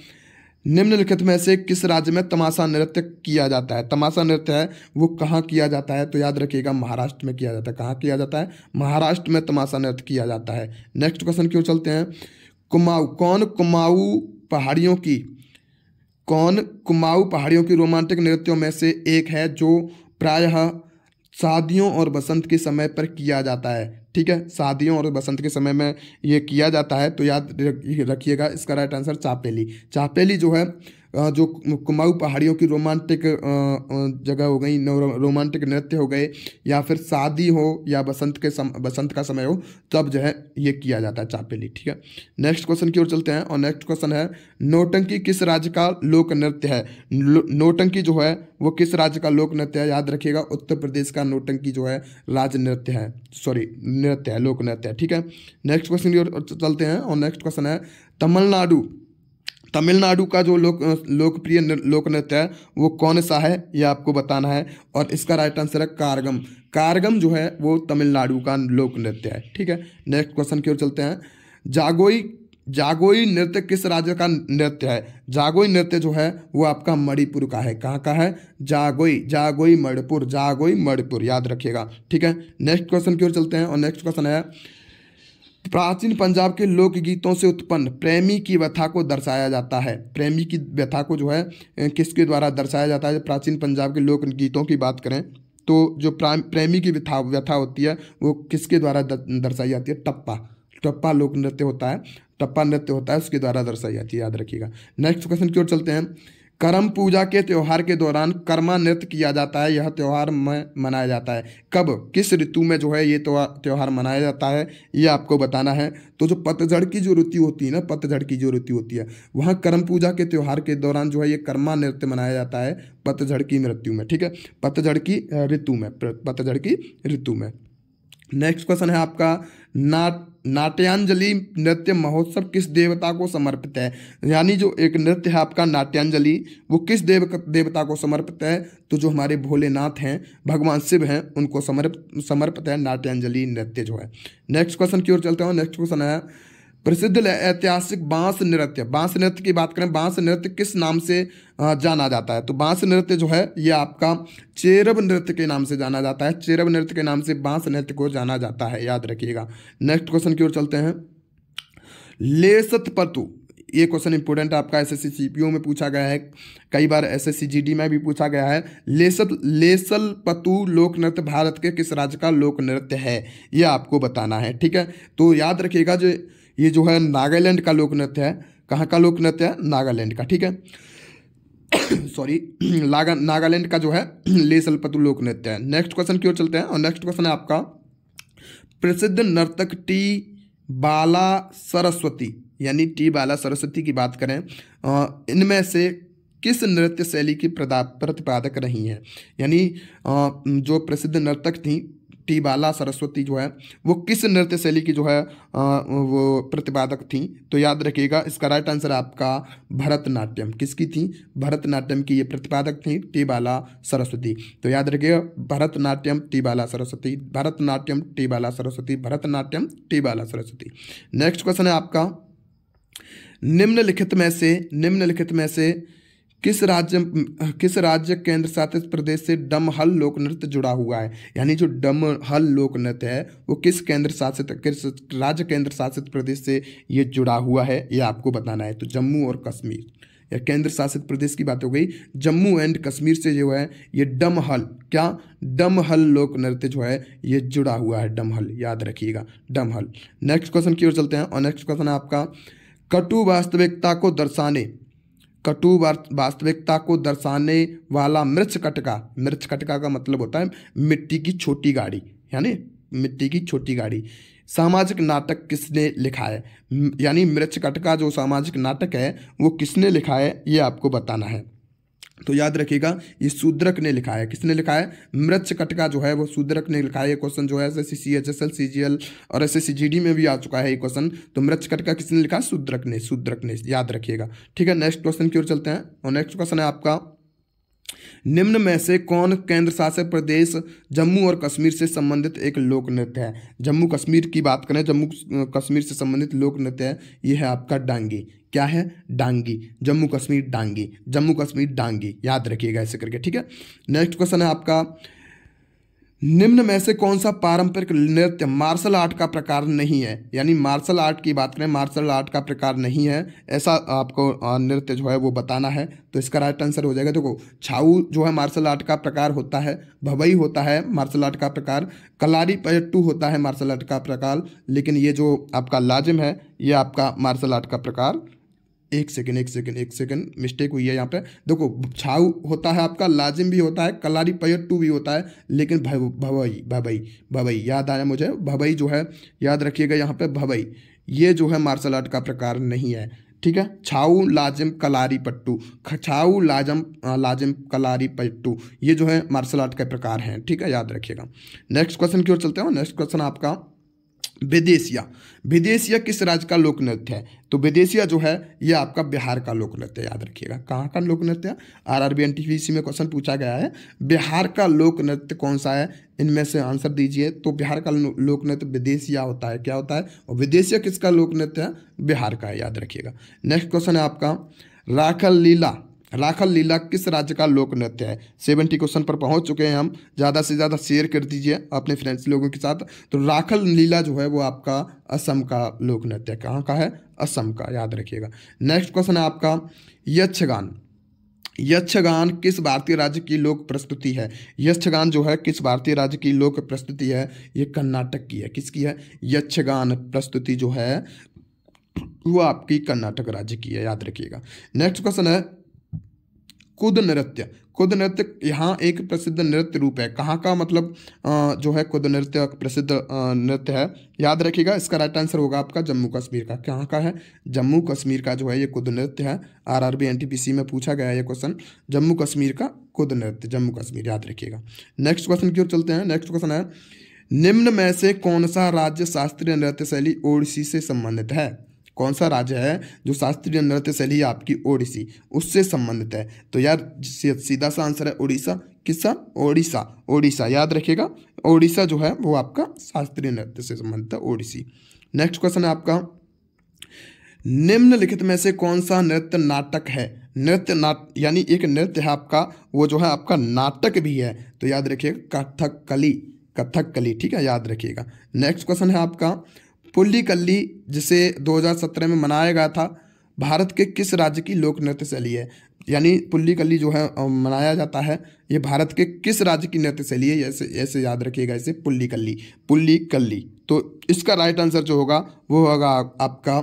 निम्नलिखित में से किस राज्य में तमाशा नृत्य किया जाता है? तमाशा नृत्य है वो कहाँ किया जाता है? तो याद रखिएगा महाराष्ट्र में किया जाता है। कहाँ किया जाता है? महाराष्ट्र में तमाशा नृत्य किया जाता है। नेक्स्ट क्वेश्चन की ओर चलते हैं। कुमाऊं, कौन कुमाऊं पहाड़ियों की रोमांटिक नृत्यों में से एक है जो प्रायः शादियों और बसंत के समय पर किया जाता है? ठीक है, शादियों और बसंत के समय में ये किया जाता है। तो याद रखिएगा इसका राइट आंसर चापेली। चापेली जो है जो कुमाऊं पहाड़ियों की रोमांटिक जगह हो गई, रोमांटिक नृत्य हो गए, या फिर शादी हो या बसंत का समय हो, तब जो है ये किया जाता है चापेली। ठीक है, नेक्स्ट क्वेश्चन की ओर चलते हैं और नेक्स्ट क्वेश्चन है नौटंकी किस राज्य का लोक नृत्य है? नौटंकी जो है वो किस राज्य का लोक नृत्य है? याद रखिएगा उत्तर प्रदेश का नौटंकी जो है राज्य नृत्य है, नृत्य है, लोक नृत्य है। ठीक है, नेक्स्ट क्वेश्चन की ओर चलते हैं और नेक्स्ट क्वेश्चन है तमिलनाडु का जो लोकप्रिय लोक नृत्य है वो कौन सा है? ये आपको बताना है और इसका राइट आंसर है कारगम। कारगम जो है वो तमिलनाडु का लोक नृत्य है। ठीक है, नेक्स्ट क्वेश्चन की ओर चलते हैं। जागोई नृत्य किस राज्य का नृत्य है? जागोई नृत्य जो है वो आपका मणिपुर का है। कहाँ का है? जागोई मणिपुर, याद रखिएगा। ठीक है, नेक्स्ट क्वेश्चन की ओर चलते हैं और नेक्स्ट क्वेश्चन है प्राचीन पंजाब के लोकगीतों से उत्पन्न प्रेमी की व्यथा को दर्शाया जाता है। प्रेमी की व्यथा को जो है किसके द्वारा दर्शाया जाता है? प्राचीन पंजाब के लोकगीतों की बात करें तो जो प्रेमी की व्यथा होती है वो किसके द्वारा दर्शाई जाती है? टप्पा लोक नृत्य होता है, टप्पा नृत्य होता है, उसके द्वारा दर्शाई जाती है, याद रखिएगा। नेक्स्ट क्वेश्चन की ओर चलते हैं। करम पूजा के त्योहार के दौरान कर्मा नृत्य किया जाता है। यह त्योहार में मनाया जाता है कब, किस ऋतु में जो है ये त्योहार मनाया जाता है? ये आपको बताना है। तो जो पतझड़ की जो ऋतु होती है ना, पतझड़ की जो ऋतु होती है, वहाँ करम पूजा के त्योहार के दौरान जो है ये कर्मा नृत्य मनाया जाता है पतझड़ की मृत्यु में। ठीक है, पतझड़ की ऋतु में। नेक्स्ट क्वेश्चन है आपका नाट्यांजलि नृत्य महोत्सव किस देवता को समर्पित है? यानी जो एक नृत्य है आपका नाट्यांजलि वो किस देवता को समर्पित है? तो जो हमारे भोलेनाथ हैं, भगवान शिव हैं, उनको समर्पित है नाट्यांजलि नृत्य जो है। नेक्स्ट क्वेश्चन की ओर चलते हैं। नेक्स्ट क्वेश्चन है प्रसिद्ध ऐतिहासिक बांस नृत्य की बात करें, बांस नृत्य किस नाम से जाना जाता है? तो बांस नृत्य जो है ये आपका चेरब नृत्य के नाम से जाना जाता है। चेरब नृत्य के नाम से बांस नृत्य को जाना जाता है, याद रखिएगा। नेक्स्ट क्वेश्चन की ओर चलते हैं। लेसत पतु, ये क्वेश्चन इंपोर्टेंट आपका एसएससी सीपीओ में पूछा गया है, कई बार एसएससी जीडी में भी पूछा गया है। लेसल पतु लोक नृत्य भारत के किस राज्य का लोक नृत्य है? ये आपको बताना है। ठीक है, तो याद रखिएगा जो ये जो है नागालैंड का लोक नृत्य है। कहाँ का लोक नृत्य है? नागालैंड का। ठीक है, सॉरी, नागालैंड का जो है लेसल पतु लोक नृत्य है। नेक्स्ट क्वेश्चन की ओर चलते हैं और नेक्स्ट क्वेश्चन है आपका प्रसिद्ध नर्तक टी बाला सरस्वती, यानी टी बाला सरस्वती की बात करें, इनमें से किस नृत्य शैली की प्रतिपादक रही हैं? यानी जो प्रसिद्ध नर्तक थी टी बाला सरस्वती जो है वो किस नृत्य शैली की जो है वो प्रतिपादक थी? तो याद रखिएगा इसका राइट आंसर आपका भरतनाट्यम। किसकी थी? भरतनाट्यम की ये प्रतिपादक थी टी बाला सरस्वती। तो याद रखिएगा भरतनाट्यम टी बाला सरस्वती, भरतनाट्यम टी बाला सरस्वती, भरतनाट्यम टी बाला सरस्वती। नेक्स्ट क्वेश्चन है आपका निम्नलिखित में से किस राज्य केंद्र शासित प्रदेश से डमहल लोक नृत्य जुड़ा हुआ है? यानी जो डमहल लोक नृत्य है वो किस राज्य केंद्र शासित प्रदेश से ये जुड़ा हुआ है? ये आपको बताना है। तो जम्मू और कश्मीर, या केंद्र शासित प्रदेश की बात हो गई, जम्मू एंड कश्मीर से जो है ये डमहल लोक नृत्य जो है ये जुड़ा हुआ है। डमहल, याद रखिएगा, डमहल। नेक्स्ट क्वेश्चन की ओर चलते हैं और नेक्स्ट क्वेश्चन है आपका कटु वास्तविकता को दर्शाने वाला मृच्छकटिका का मतलब होता है मिट्टी की छोटी गाड़ी, यानी मिट्टी की छोटी गाड़ी। सामाजिक नाटक किसने लिखा है? यानी मृच्छकटिका जो सामाजिक नाटक है वो किसने लिखा है? ये आपको बताना है। तो याद रखिएगा ये शूद्रक ने लिखा है। किसने लिखा है? मृच्छकटिका जो है वो शूद्रक ने लिखा है। ये क्वेश्चन जो है एसएससी CHSL CGL और एसएससी GD में भी आ चुका है ये क्वेश्चन। तो मृच्छकटिका किसने लिखा? शूद्रक ने, याद रखिएगा। ठीक है, नेक्स्ट क्वेश्चन की ओर चलते हैं और नेक्स्ट क्वेश्चन है आपका निम्न में से कौन केंद्र शासित प्रदेश जम्मू और कश्मीर से संबंधित एक लोक नृत्य है? जम्मू कश्मीर की बात करें, जम्मू कश्मीर से संबंधित लोक नृत्य है ये है आपका डांगी। क्या है? डांगी, जम्मू कश्मीर डांगी, जम्मू कश्मीर डांगी, याद रखिएगा ऐसे करके, ठीक है। नेक्स्ट क्वेश्चन है आपका, निम्न में से कौन सा पारंपरिक नृत्य मार्शल आर्ट का प्रकार नहीं है? यानी मार्शल आर्ट की बात करें, मार्शल आर्ट का प्रकार नहीं है ऐसा आपको नृत्य जो है वो बताना है। तो इसका राइट आंसर हो जाएगा, देखो छाऊ जो है मार्शल आर्ट का प्रकार होता है, भवई होता है मार्शल आर्ट का प्रकार, कलारी पयट्टू होता है मार्शल आर्ट का प्रकार, लेकिन ये जो आपका लाजिम है ये आपका मार्शल आर्ट का प्रकार, एक सेकंड मिस्टेक हुई है यहाँ पे। देखो छाऊ होता है आपका, लाजिम भी होता है, कलारी पयट्टू भी होता है, लेकिन भवई भवई भवई याद आया मुझे, भवई जो है याद रखिएगा यहाँ पे, भवई ये जो है मार्शल आर्ट का प्रकार नहीं है, ठीक है। छाऊ लाजिम कलारी पट्टू, छाऊ लाजिम कलारी पट्टू ये जो है मार्शल आर्ट के प्रकार हैं, ठीक है, याद रखिएगा। नेक्स्ट क्वेश्चन की ओर चलते हैं। नेक्स्ट क्वेश्चन आपका, विदेशिया, विदेशिया किस राज्य का लोक नृत्य है? तो विदेशिया जो है ये आपका बिहार का लोक नृत्य, याद रखिएगा। कहाँ का लोक नृत्य है? आरआरबी एनटीपीसी में क्वेश्चन पूछा गया है, बिहार का लोक नृत्य कौन सा है? इनमें से आंसर दीजिए। तो बिहार का लोक नृत्य विदेशिया होता है, क्या होता है? और विदेशिया किसका लोक नृत्य है? बिहार का है, याद रखिएगा। नेक्स्ट क्वेश्चन है आपका, राखल लीला, राखल लीला किस राज्य का लोक नृत्य है? 70 क्वेश्चन पर पहुंच चुके हैं हम, ज़्यादा से ज़्यादा शेयर कर दीजिए अपने फ्रेंड्स लोगों के साथ। तो राखल लीला जो है वो आपका असम का लोक नृत्य है। कहाँ का है? असम का, याद रखिएगा। नेक्स्ट क्वेश्चन है आपका, यक्षगान, यक्षगान किस भारतीय राज्य की लोक प्रस्तुति है? यक्षगान जो है किस भारतीय राज्य की लोक प्रस्तुति है? ये कर्नाटक की है। किसकी है? यक्षगान प्रस्तुति जो है वो आपकी कर्नाटक राज्य की है, याद रखिएगा। नेक्स्ट क्वेश्चन है, कुद नृत्य, कुद नृत्य यहाँ एक प्रसिद्ध नृत्य रूप है, कहाँ का मतलब जो है कुद नृत्य प्रसिद्ध नृत्य है, याद रखिएगा। इसका राइट आंसर होगा आपका जम्मू कश्मीर का। कहाँ का है? जम्मू कश्मीर का जो है ये कुद नृत्य है। आरआरबी एनटीपीसी में पूछा गया है ये क्वेश्चन, जम्मू कश्मीर का कुद नृत्य, जम्मू कश्मीर, याद रखिएगा। नेक्स्ट क्वेश्चन की ओर चलते हैं। नेक्स्ट क्वेश्चन है, निम्न में से कौन सा राज्य शास्त्रीय नृत्य शैली ओडिसी से संबंधित है? कौन सा राज्य है जो शास्त्रीय नृत्य शैली आपकी ओडिसी उससे संबंधित है? तो यार सीधा सा आंसर है उड़ीसा। किसका? ओडिशा, ओडिशा, याद रखिएगा। ओडिशा जो है वो आपका शास्त्रीय नृत्य से संबंधित है, ओडिसी। नेक्स्ट क्वेश्चन है आपका, निम्नलिखित में से कौन सा नृत्य नाटक है? नृत्य यानी एक नृत्य है आपका, वो जो है आपका नाटक भी है, तो याद रखिएगा कथकली, कथकली, ठीक है, याद रखिएगा। नेक्स्ट क्वेश्चन है आपका, पुल्लीकली जिसे 2017 में मनाया गया था, भारत के किस राज्य की लोक नृत्य शैली है? यानी पुल्लीकली जो है मनाया जाता है, ये भारत के किस राज्य की नृत्य शैली है? ऐसे ऐसे याद रखिएगा इसे, पुल्लीकली, पुल्लीकली। तो इसका राइट आंसर जो होगा वो होगा आपका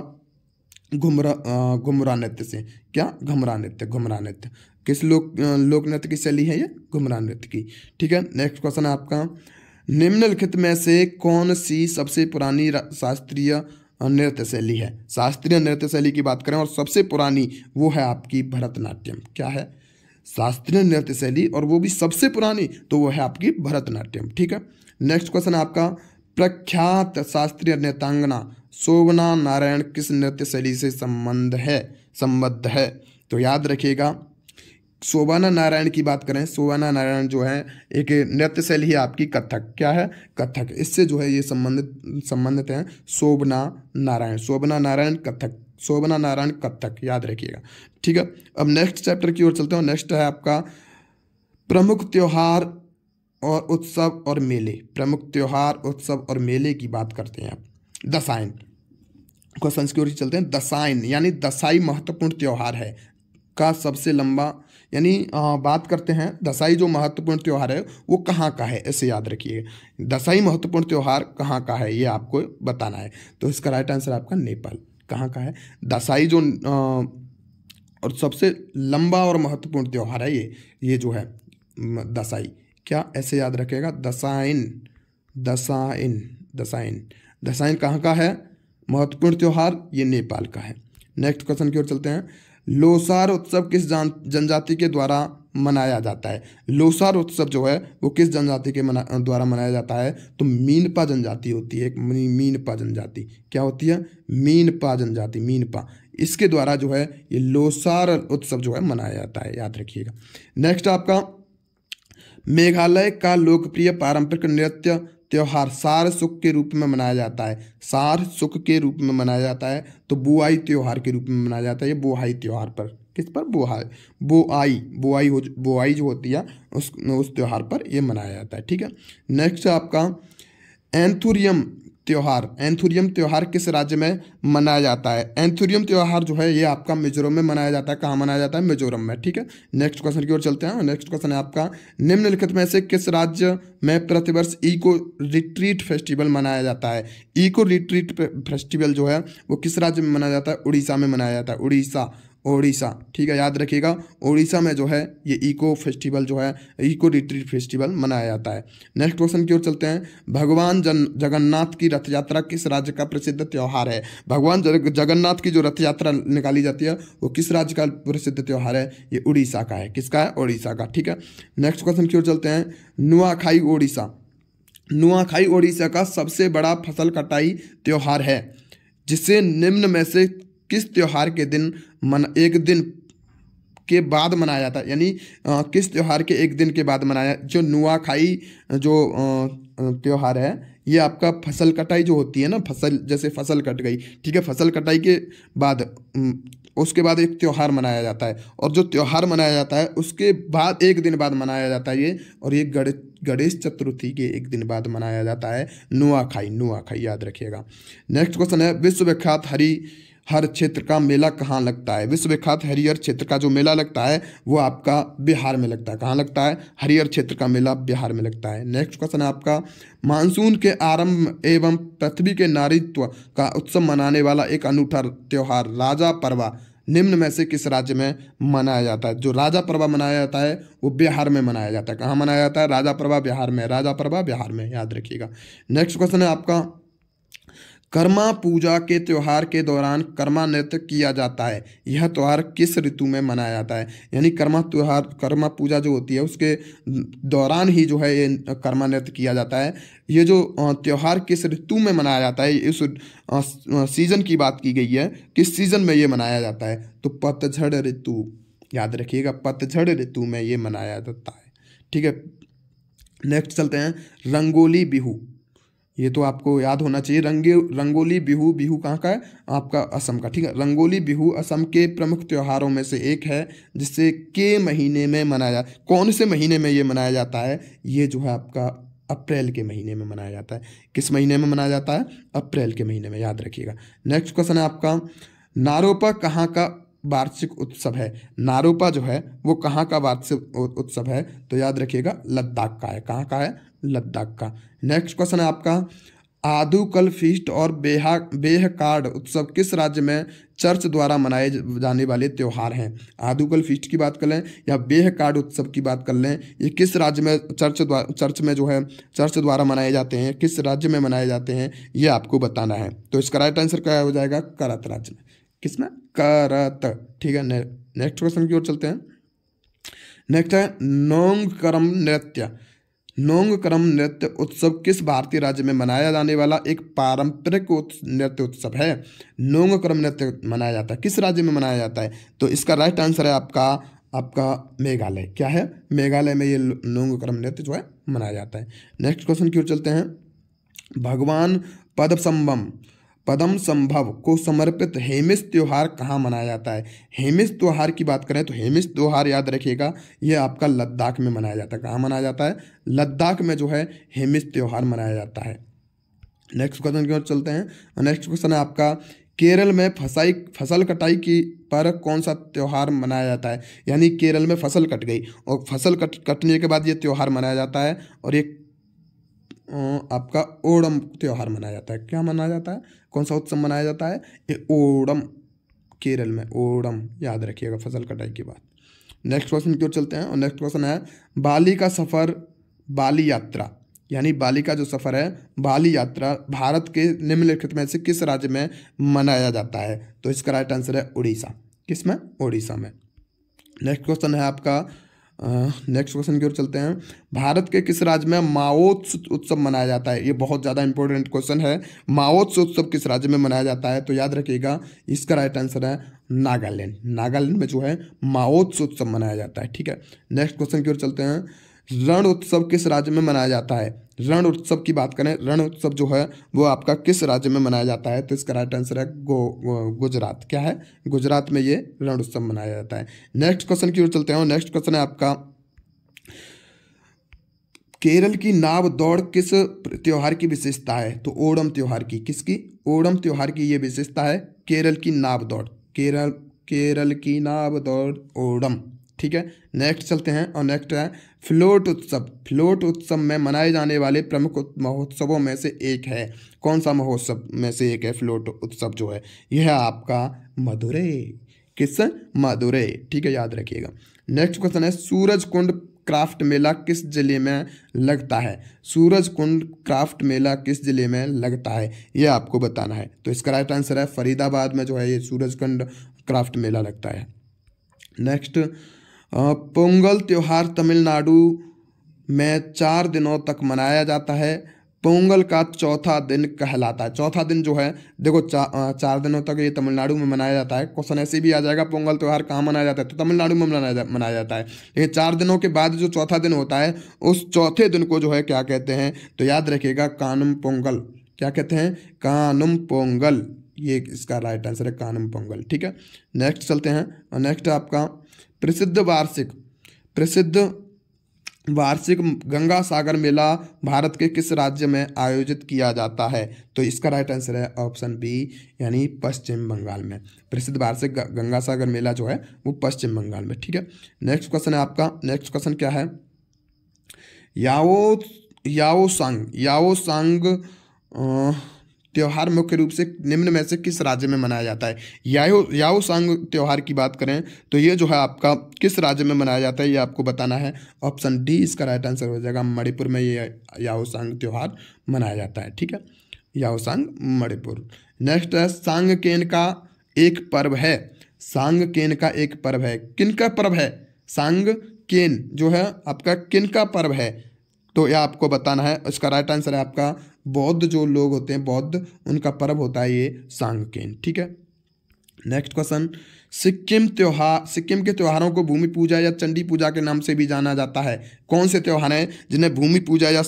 घुमरा नृत्य से। क्या? घुमरा नृत्य, घुमरा नृत्य किस लोक नृत्य की शैली है? ये घुमरा नृत्य की, ठीक है। नेक्स्ट क्वेश्चन है आपका, निम्नलिखित में से कौन सी सबसे पुरानी शास्त्रीय नृत्य शैली है? शास्त्रीय नृत्य शैली की बात करें और सबसे पुरानी, वो है आपकी भरतनाट्यम। क्या है? शास्त्रीय नृत्य शैली और वो भी सबसे पुरानी, तो वो है आपकी भरतनाट्यम, ठीक है। नेक्स्ट क्वेश्चन है आपका, प्रख्यात शास्त्रीय नृत्यांगना शोभना नारायण किस नृत्य शैली से संबद्ध है? तो याद रखिएगा, शोभना नारायण की बात करें, शोभना नारायण जो है एक नृत्य शैली है आपकी कथक। क्या है? कथक। इससे जो है ये संबंधित हैं, शोभना नारायण कथक, शोभना नारायण कथक, याद रखिएगा, ठीक है। अब नेक्स्ट चैप्टर की ओर चलते हैं। नेक्स्ट है आपका, प्रमुख त्योहार और उत्सव और मेले, प्रमुख त्योहार उत्सव और मेले की बात करते हैं आप। दसाईन, क्वेश्चन की ओर चलते हैं। दसाईन यानी दसाई महत्वपूर्ण त्योहार है का सबसे लंबा, यानी बात करते हैं दसाई जो महत्वपूर्ण त्यौहार है वो कहाँ का है, ऐसे याद रखिए। दसाई महत्वपूर्ण त्यौहार कहाँ का है ये आपको बताना है। तो इसका राइट आंसर आपका नेपाल। कहाँ का है? दसाई जो और सबसे लंबा और महत्वपूर्ण त्यौहार है ये जो है दसाई। क्या? ऐसे याद रखेगा, दसाइन, दसाइन, दसाइन, दसाइन कहाँ का है? महत्वपूर्ण त्यौहार ये नेपाल का है। नेक्स्ट क्वेश्चन की ओर चलते हैं। लोसार उत्सव किस जनजाति के द्वारा मनाया जाता है? लोसार उत्सव जो है वो किस जनजाति के द्वारा मनाया जाता है? तो मीनपा जनजाति होती है, एक मीनपा जनजाति। क्या होती है? मीनपा जनजाति, मीनपा, इसके द्वारा जो है ये लोसार उत्सव जो है मनाया जाता है, याद रखिएगा। नेक्स्ट आपका, मेघालय का लोकप्रिय पारंपरिक नृत्य त्योहार सार सुख के रूप में मनाया जाता है, सार सुख के रूप में मनाया जाता है, तो बुआई त्योहार के रूप में मनाया जाता है। ये बुआई त्योहार पर, किस पर? बुआई, बुआई जो होती है उस त्योहार पर ये मनाया जाता है। ठीक है, नेक्स्ट आपका एंथुरियम त्योहार। एंथुरियम त्योहार किस राज्य में मनाया जाता है? एंथुरियम त्योहार जो है ये आपका मिजोरम में मनाया जाता है। कहाँ मनाया जाता है? मिजोरम में। ठीक है, नेक्स्ट क्वेश्चन की ओर चलते हैं। नेक्स्ट क्वेश्चन है आपका, निम्नलिखित में से किस राज्य में प्रतिवर्ष इको रिट्रीट फेस्टिवल मनाया जाता है? इको रिट्रीट फेस्टिवल जो है वो किस राज्य में मनाया जाता है? उड़ीसा में मनाया जाता है। उड़ीसा। ठीक है, याद रखिएगा, उड़ीसा में जो है ये इको फेस्टिवल जो है, इको रिट्रीट फेस्टिवल मनाया जाता है। नेक्स्ट क्वेश्चन की ओर चलते हैं। भगवान जगन्नाथ की रथ यात्रा किस राज्य का प्रसिद्ध त्योहार है? भगवान जगन्नाथ की जो रथ यात्रा निकाली जाती है वो किस राज्य का प्रसिद्ध त्योहार है? ये उड़ीसा का है। किसका है? उड़ीसा का। ठीक है, नेक्स्ट क्वेश्चन की ओर चलते हैं। नुआखाई उड़ीसा। नुआखाई उड़ीसा का सबसे बड़ा फसल कटाई त्योहार है, जिसे निम्न में से किस त्योहार के दिन एक दिन के बाद मनाया जाता है? यानी किस त्योहार के एक दिन के बाद मनाया? जो नुआखाई जो त्योहार है ये आपका फसल कटाई जो होती है ना, फसल जैसे फसल कट गई, ठीक है, फसल कटाई के बाद उसके बाद एक त्यौहार मनाया जाता है, और जो त्यौहार मनाया जाता है उसके बाद एक दिन बाद मनाया जाता है ये, और ये गणेश चतुर्थी के एक दिन बाद मनाया जाता है नुआखाई, याद रखिएगा। नेक्स्ट क्वेश्चन है, विश्व विख्यात हर क्षेत्र का मेला कहाँ लगता है? विश्व विख्यात हरिहर क्षेत्र का जो मेला लगता है वो आपका बिहार में लगता है। कहाँ लगता है? हरिहर क्षेत्र का मेला बिहार में लगता है। नेक्स्ट क्वेश्चन है आपका, मानसून के आरंभ एवं पृथ्वी के नारीत्व का उत्सव मनाने वाला एक अनूठा त्योहार राजा परवा निम्न में से किस राज्य में मनाया जाता है? जो राजा परवा मनाया जाता है वो बिहार में मनाया जाता है। कहाँ मनाया जाता है? राजा परवा बिहार में, राजा परवा बिहार में, याद रखिएगा। नेक्स्ट क्वेश्चन है आपका, कर्मा पूजा के त्योहार के दौरान कर्मा नृत्य किया जाता है, यह त्योहार किस ऋतु में मनाया जाता है? यानी कर्मा पूजा जो होती है उसके दौरान ही जो है ये कर्मा नृत्य किया जाता है। ये जो त्योहार किस ऋतु में मनाया जाता है, इस सीजन की बात की गई है, किस सीजन में ये मनाया जाता है? तो पतझड़ ऋतु, याद रखिएगा, पतझड़ ऋतु में ये मनाया जाता है। ठीक है, नेक्स्ट चलते हैं, रंगोली बिहू। ये तो आपको याद होना चाहिए। रंगोली बिहू कहाँ का है? आपका असम का। ठीक है, रंगोली बिहू असम के प्रमुख त्योहारों में से एक है, जिसे के महीने में मनाया, कौन से महीने में ये मनाया जाता है? ये जो है आपका अप्रैल के महीने में मनाया जाता है। किस महीने में मनाया जाता है? अप्रैल के महीने में, याद रखिएगा। नेक्स्ट क्वेश्चन है आपका, नारोपा कहाँ का वार्षिक उत्सव है? नारोपा जो है वो कहाँ का वार्षिक उत्सव है? तो याद रखिएगा, लद्दाख का है। कहाँ का है? लद्दाख का। नेक्स्ट क्वेश्चन है आपका, आदुकल फीस्ट और बेह कार्ड उत्सव किस राज्य में चर्च द्वारा मनाए जाने वाले त्योहार हैं? आदुकल फीस्ट की बात कर लें या बेह कार्ड उत्सव की बात कर लें, ये किस राज्य में चर्च में जो है चर्च द्वारा मनाए जाते हैं, किस राज्य में मनाए जाते हैं, ये आपको बताना है। तो इसका राइट आंसर क्या हो जाएगा? करत राज्य में। किसमें? करत। ठीक है, नेक्स्ट क्वेश्चन की ओर चलते हैं। नेक्स्ट है, नोंगकरम नृत्य। नोंगकरम नृत्य उत्सव किस भारतीय राज्य में मनाया जाने वाला एक पारंपरिक नृत्य उत्सव है? नोंगकरम नृत्य मनाया जाता है, किस राज्य में मनाया जाता है? तो इसका राइट आंसर है आपका मेघालय। क्या है? मेघालय में ये नोंगकरम नृत्य जो है मनाया जाता है। नेक्स्ट क्वेश्चन की ओर चलते हैं, भगवान पद्मसंभव को समर्पित हेमिस त्योहार कहाँ मनाया जाता है? हेमिस त्योहार की बात करें तो हेमिस त्योहार याद रखिएगा, ये आपका लद्दाख में मनाया जाता है। कहाँ मनाया जाता है? लद्दाख में जो है हेमिस त्योहार मनाया जाता है। नेक्स्ट क्वेश्चन की ओर चलते हैं। नेक्स्ट क्वेश्चन है आपका, केरल में फसल कटाई की पर कौन सा त्योहार मनाया जाता है? यानी केरल में फसल कट गई और फसल कटने के बाद ये त्योहार मनाया जाता है, और ये आपका ओणम त्योहार मनाया जाता है। क्या मनाया जाता है? कौन सा उत्सव मनाया जाता है? ये ओणम, केरल में ओणम, याद रखिएगा, फसल कटाई के बाद। नेक्स्ट क्वेश्चन की ओर चलते हैं, और नेक्स्ट क्वेश्चन है, बाली का सफर, बाली यात्रा, यानी बाली का जो सफर है, बाली यात्रा भारत के निम्नलिखित में से किस राज्य में मनाया जाता है? तो इसका राइट आंसर है उड़ीसा। किसमें? उड़ीसा में। नेक्स्ट क्वेश्चन है आपका, नेक्स्ट क्वेश्चन की ओर चलते हैं, भारत के किस राज्य में माओत्सव उत्सव मनाया जाता है? ये बहुत ज़्यादा इंपॉर्टेंट क्वेश्चन है। माओत्सव उत्सव किस राज्य में मनाया जाता है? तो याद रखिएगा, इसका राइट आंसर है नागालैंड। नागालैंड में जो है माओत्सव उत्सव मनाया जाता है। ठीक है, नेक्स्ट क्वेश्चन की ओर चलते हैं, रण उत्सव किस राज्य में मनाया जाता है? रण उत्सव की बात करें, रण उत्सव जो है वो आपका किस राज्य में मनाया जाता है? तो इसका राइट आंसर है गुजरात। क्या है? गुजरात में ये रण उत्सव मनाया जाता है। नेक्स्ट क्वेश्चन की ओर चलते हैं। नेक्स्ट क्वेश्चन है आपका, केरल की नाव दौड़ किस त्योहार की विशेषता है? तो ओणम त्योहार की। किसकी? ओणम त्योहार की ये विशेषता है, केरल की नाव दौड़। केरल केरल की नाव दौड़ ओणम। ठीक है, नेक्स्ट चलते हैं और नेक्स्ट है फ्लोट उत्सव। फ्लोट उत्सव में मनाए जाने वाले प्रमुख महोत्सवों में से एक है। कौन सा महोत्सव में से एक है फ्लोट उत्सव जो है? यह है आपका मदुरै। किस? मदुरै। ठीक है, याद रखिएगा। नेक्स्ट क्वेश्चन है, सूरज कुंड क्राफ्ट मेला किस जिले में लगता है? सूरज कुंड क्राफ्ट मेला किस जिले में लगता है, यह आपको बताना है। तो इसका राइट आंसर है फरीदाबाद में जो है ये सूरज कुंड क्राफ्ट मेला लगता है। नेक्स्ट, पोंगल त्योहार तमिलनाडु में 4 दिनों तक मनाया जाता है। पोंगल का चौथा दिन कहलाता है। चौथा दिन जो है देखो 4 दिनों तक ये तमिलनाडु में मनाया जाता है। क्वेश्चन ऐसे भी आ जाएगा पोंगल त्यौहार कहाँ मनाया जाता है, तो तमिलनाडु में मनाया जाता है। लेकिन 4 दिनों के बाद जो चौथा दिन होता है उस चौथे दिन को जो है क्या कहते हैं? तो याद रखिएगा कानुम पोंगल। क्या कहते हैं? कानुम पोंगल। ये इसका राइट आंसर है कानुम पोंगल। ठीक है, नेक्स्ट चलते हैं और नेक्स्ट आपका प्रसिद्ध वार्षिक गंगा सागर मेला भारत के किस राज्य में आयोजित किया जाता है? तो इसका राइट आंसर है ऑप्शन बी, यानी पश्चिम बंगाल में। प्रसिद्ध वार्षिक गंगा सागर मेला जो है वो पश्चिम बंगाल में। ठीक है, नेक्स्ट क्वेश्चन है आपका। नेक्स्ट क्वेश्चन क्या है? याओसांग त्योहार मुख्य रूप से निम्न में से किस राज्य में मनाया जाता है? याओसांग त्योहार की बात करें तो ये जो है आपका किस राज्य में मनाया जाता है, ये आपको बताना है। ऑप्शन डी इसका राइट आंसर हो जाएगा। मणिपुर में ये याओसांग त्योहार मनाया जाता है। ठीक है, याओसांग मणिपुर। नेक्स्ट है, सांगकेन का एक पर्व है। सांगकेन का एक पर्व है, किन का पर्व है? सांगकेन जो है आपका किन का पर्व है? तो यह आपको बताना है। इसका राइट आंसर है आपका बौद्ध जो लोग होते हैं, बौद्ध, उनका पर्व होता है ये सांगकेन। ठीक है, नेक्स्ट क्वेश्चन, सिक्किम के त्योहारों को भूमि पूजा या चंडी पूजा के नाम से भी जाना जाता है। कौन से त्योहार हैं जिन्हें भूमि पूजा या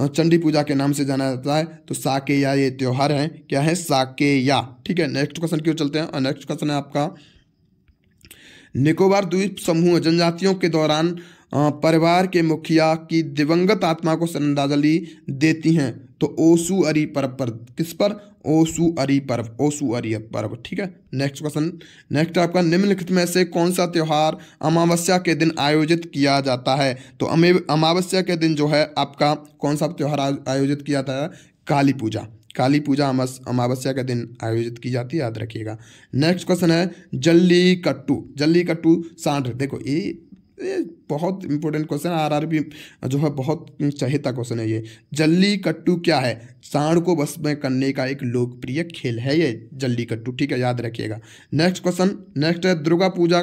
चंडी पूजा के नाम से जाना जाता है? तो साकेया ये त्योहार हैं। क्या है? साकेया। ठीक है, नेक्स्ट क्वेश्चन क्यों चलते हैं और नेक्स्ट क्वेश्चन है आपका, निकोबार द्वीप समूह जनजातियों के दौरान परिवार के मुखिया की दिवंगत आत्मा को श्रद्धांजलि देती हैं। तो ओसु अरी पर्व पर। किस पर? ओसु अरी पर्व। ओसु अरी पर्व। ठीक है, नेक्स्ट क्वेश्चन। नेक्स्ट आपका, निम्नलिखित में से कौन सा त्योहार अमावस्या के दिन आयोजित किया जाता है? तो अमावस्या के दिन जो है आपका कौन सा त्योहार आयोजित किया जाता है? काली पूजा। काली पूजा अमावस्या के दिन आयोजित की जाती है, याद रखिएगा। नेक्स्ट क्वेश्चन है, जल्लीकट्टू। जल्लीकट्टू सांड। देखो ये बहुत इंपॉर्टेंट क्वेश्चन है, आरआरबी जो है बहुत चहेता क्वेश्चन है ये। जल्लीकट्टू क्या है? सांड को बस में करने का एक लोकप्रिय खेल है ये जल्लीकट्टू। ठीक है, याद रखिएगा। Next question. नेक्स्ट है, दुर्गा पूजा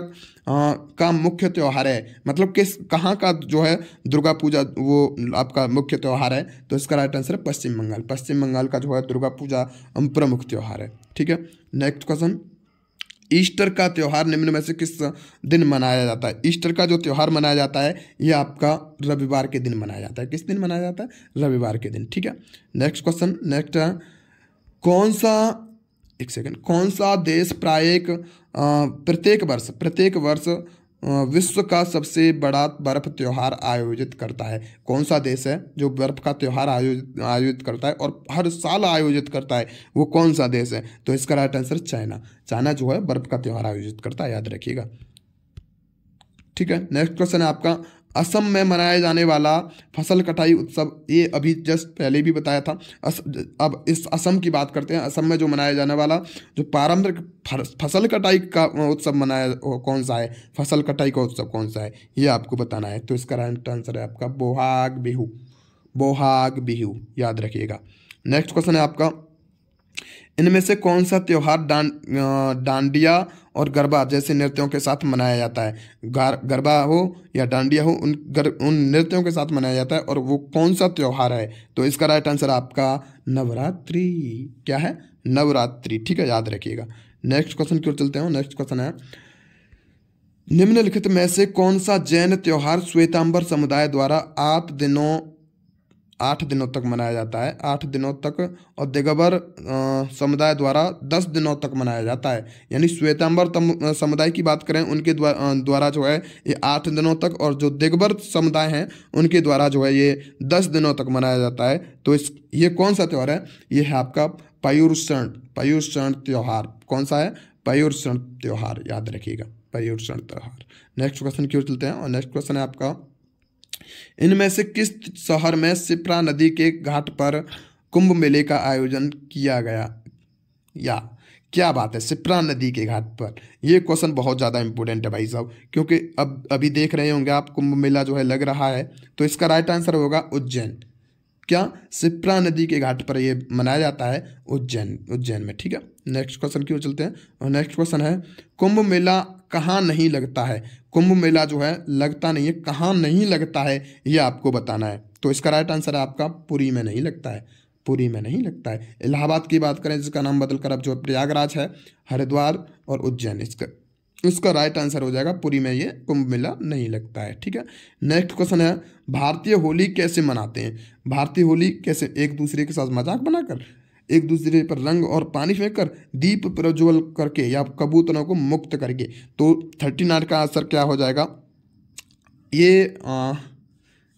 का मुख्य त्यौहार है। मतलब किस कहाँ का जो है दुर्गा पूजा वो आपका मुख्य त्यौहार है? तो इसका राइट आंसर है पश्चिम बंगाल। पश्चिम बंगाल का जो है दुर्गा पूजा प्रमुख त्यौहार है। ठीक है, नेक्स्ट क्वेश्चन, ईस्टर का त्यौहार निम्न में से किस दिन मनाया जाता है? ईस्टर का जो त्यौहार मनाया जाता है ये आपका रविवार के दिन मनाया जाता है। किस दिन मनाया जाता है? रविवार के दिन। ठीक है, नेक्स्ट क्वेश्चन। नेक्स्ट है, कौन सा देश प्रत्येक वर्ष विश्व का सबसे बड़ा बर्फ त्योहार आयोजित करता है? कौन सा देश है जो बर्फ का त्योहार आयोजित करता है और हर साल आयोजित करता है? वो कौन सा देश है? तो इसका राइट आंसर चाइना। चाइना जो है बर्फ का त्योहार आयोजित करता है, याद रखिएगा। ठीक है, नेक्स्ट क्वेश्चन है आपका, असम में मनाया जाने वाला फसल कटाई उत्सव। ये अभी जस्ट पहले भी बताया था। अब इस असम की बात करते हैं। असम में जो मनाया जाने वाला जो पारंपरिक फसल कटाई का उत्सव मनाया कौन सा है? फसल कटाई का उत्सव कौन सा है, ये आपको बताना है। तो इसका राइट आंसर है आपका बोहाग बिहू। बोहाग बिहू, याद रखिएगा। नेक्स्ट क्वेश्चन है आपका, इनमें से कौन सा त्यौहार डांडिया और गरबा जैसे नृत्यों के साथ मनाया जाता है? गरबा हो या डांडिया हो, उन नृत्यों के साथ मनाया जाता है और वो कौन सा त्यौहार है? तो इसका राइट आंसर आपका नवरात्रि। क्या है? नवरात्रि। ठीक है, याद रखिएगा। नेक्स्ट क्वेश्चन की ओर चलते हैं। नेक्स्ट क्वेश्चन है, निम्नलिखित में से कौन सा जैन त्योहार श्वेतांबर समुदाय द्वारा 8 दिनों तक मनाया जाता है, 8 दिनों तक, और दिगंबर समुदाय द्वारा 10 दिनों तक मनाया जाता है। यानी श्वेतांबर समुदाय की बात करें, उनके द्वारा जो है ये 8 दिनों तक, और जो दिगंबर समुदाय हैं उनके द्वारा जो है ये 10 दिनों तक मनाया जाता है। तो ये कौन सा त्यौहार है? ये है आपका पर्युषण त्यौहार। कौन सा है? पर्युषण त्यौहार, याद रखिएगा, पर्युषण त्यौहार। नेक्स्ट क्वेश्चन की ओर चलते हैं, और नेक्स्ट क्वेश्चन है आपका, इनमें से किस शहर में शिप्रा नदी के घाट पर कुंभ मेले का आयोजन किया गया? या क्या बात है, शिप्रा नदी के घाट पर। ये क्वेश्चन बहुत ज़्यादा इंपॉर्टेंट है भाई साहब, क्योंकि अब अभी देख रहे होंगे आप कुंभ मेला जो है लग रहा है। तो इसका राइट आंसर होगा उज्जैन। क्या? शिप्रा नदी के घाट पर ये मनाया जाता है उज्जैन में। ठीक है, नेक्स्ट क्वेश्चन की ओर चलते हैं, और नेक्स्ट क्वेश्चन है, कुंभ मेला कहाँ नहीं लगता है? कुंभ मेला जो है लगता नहीं है, कहाँ नहीं लगता है ये आपको बताना है। तो इसका राइट आंसर है आपका पुरी में नहीं लगता है, पुरी में नहीं लगता है। इलाहाबाद की बात करें, जिसका नाम बदलकर अब जो प्रयागराज है, हरिद्वार और उज्जैन, इसका राइट आंसर हो जाएगा पुरी में ये कुंभ मेला नहीं लगता है। ठीक है, नेक्स्ट क्वेश्चन है, भारतीय होली कैसे मनाते हैं? भारतीय होली कैसे? एक दूसरे के साथ मजाक बनाकर, एक दूसरे पर रंग और पानी फेंककर, दीप प्रज्वल करके, या कबूतरों को मुक्त करके। तो 39 का आंसर क्या हो जाएगा? ये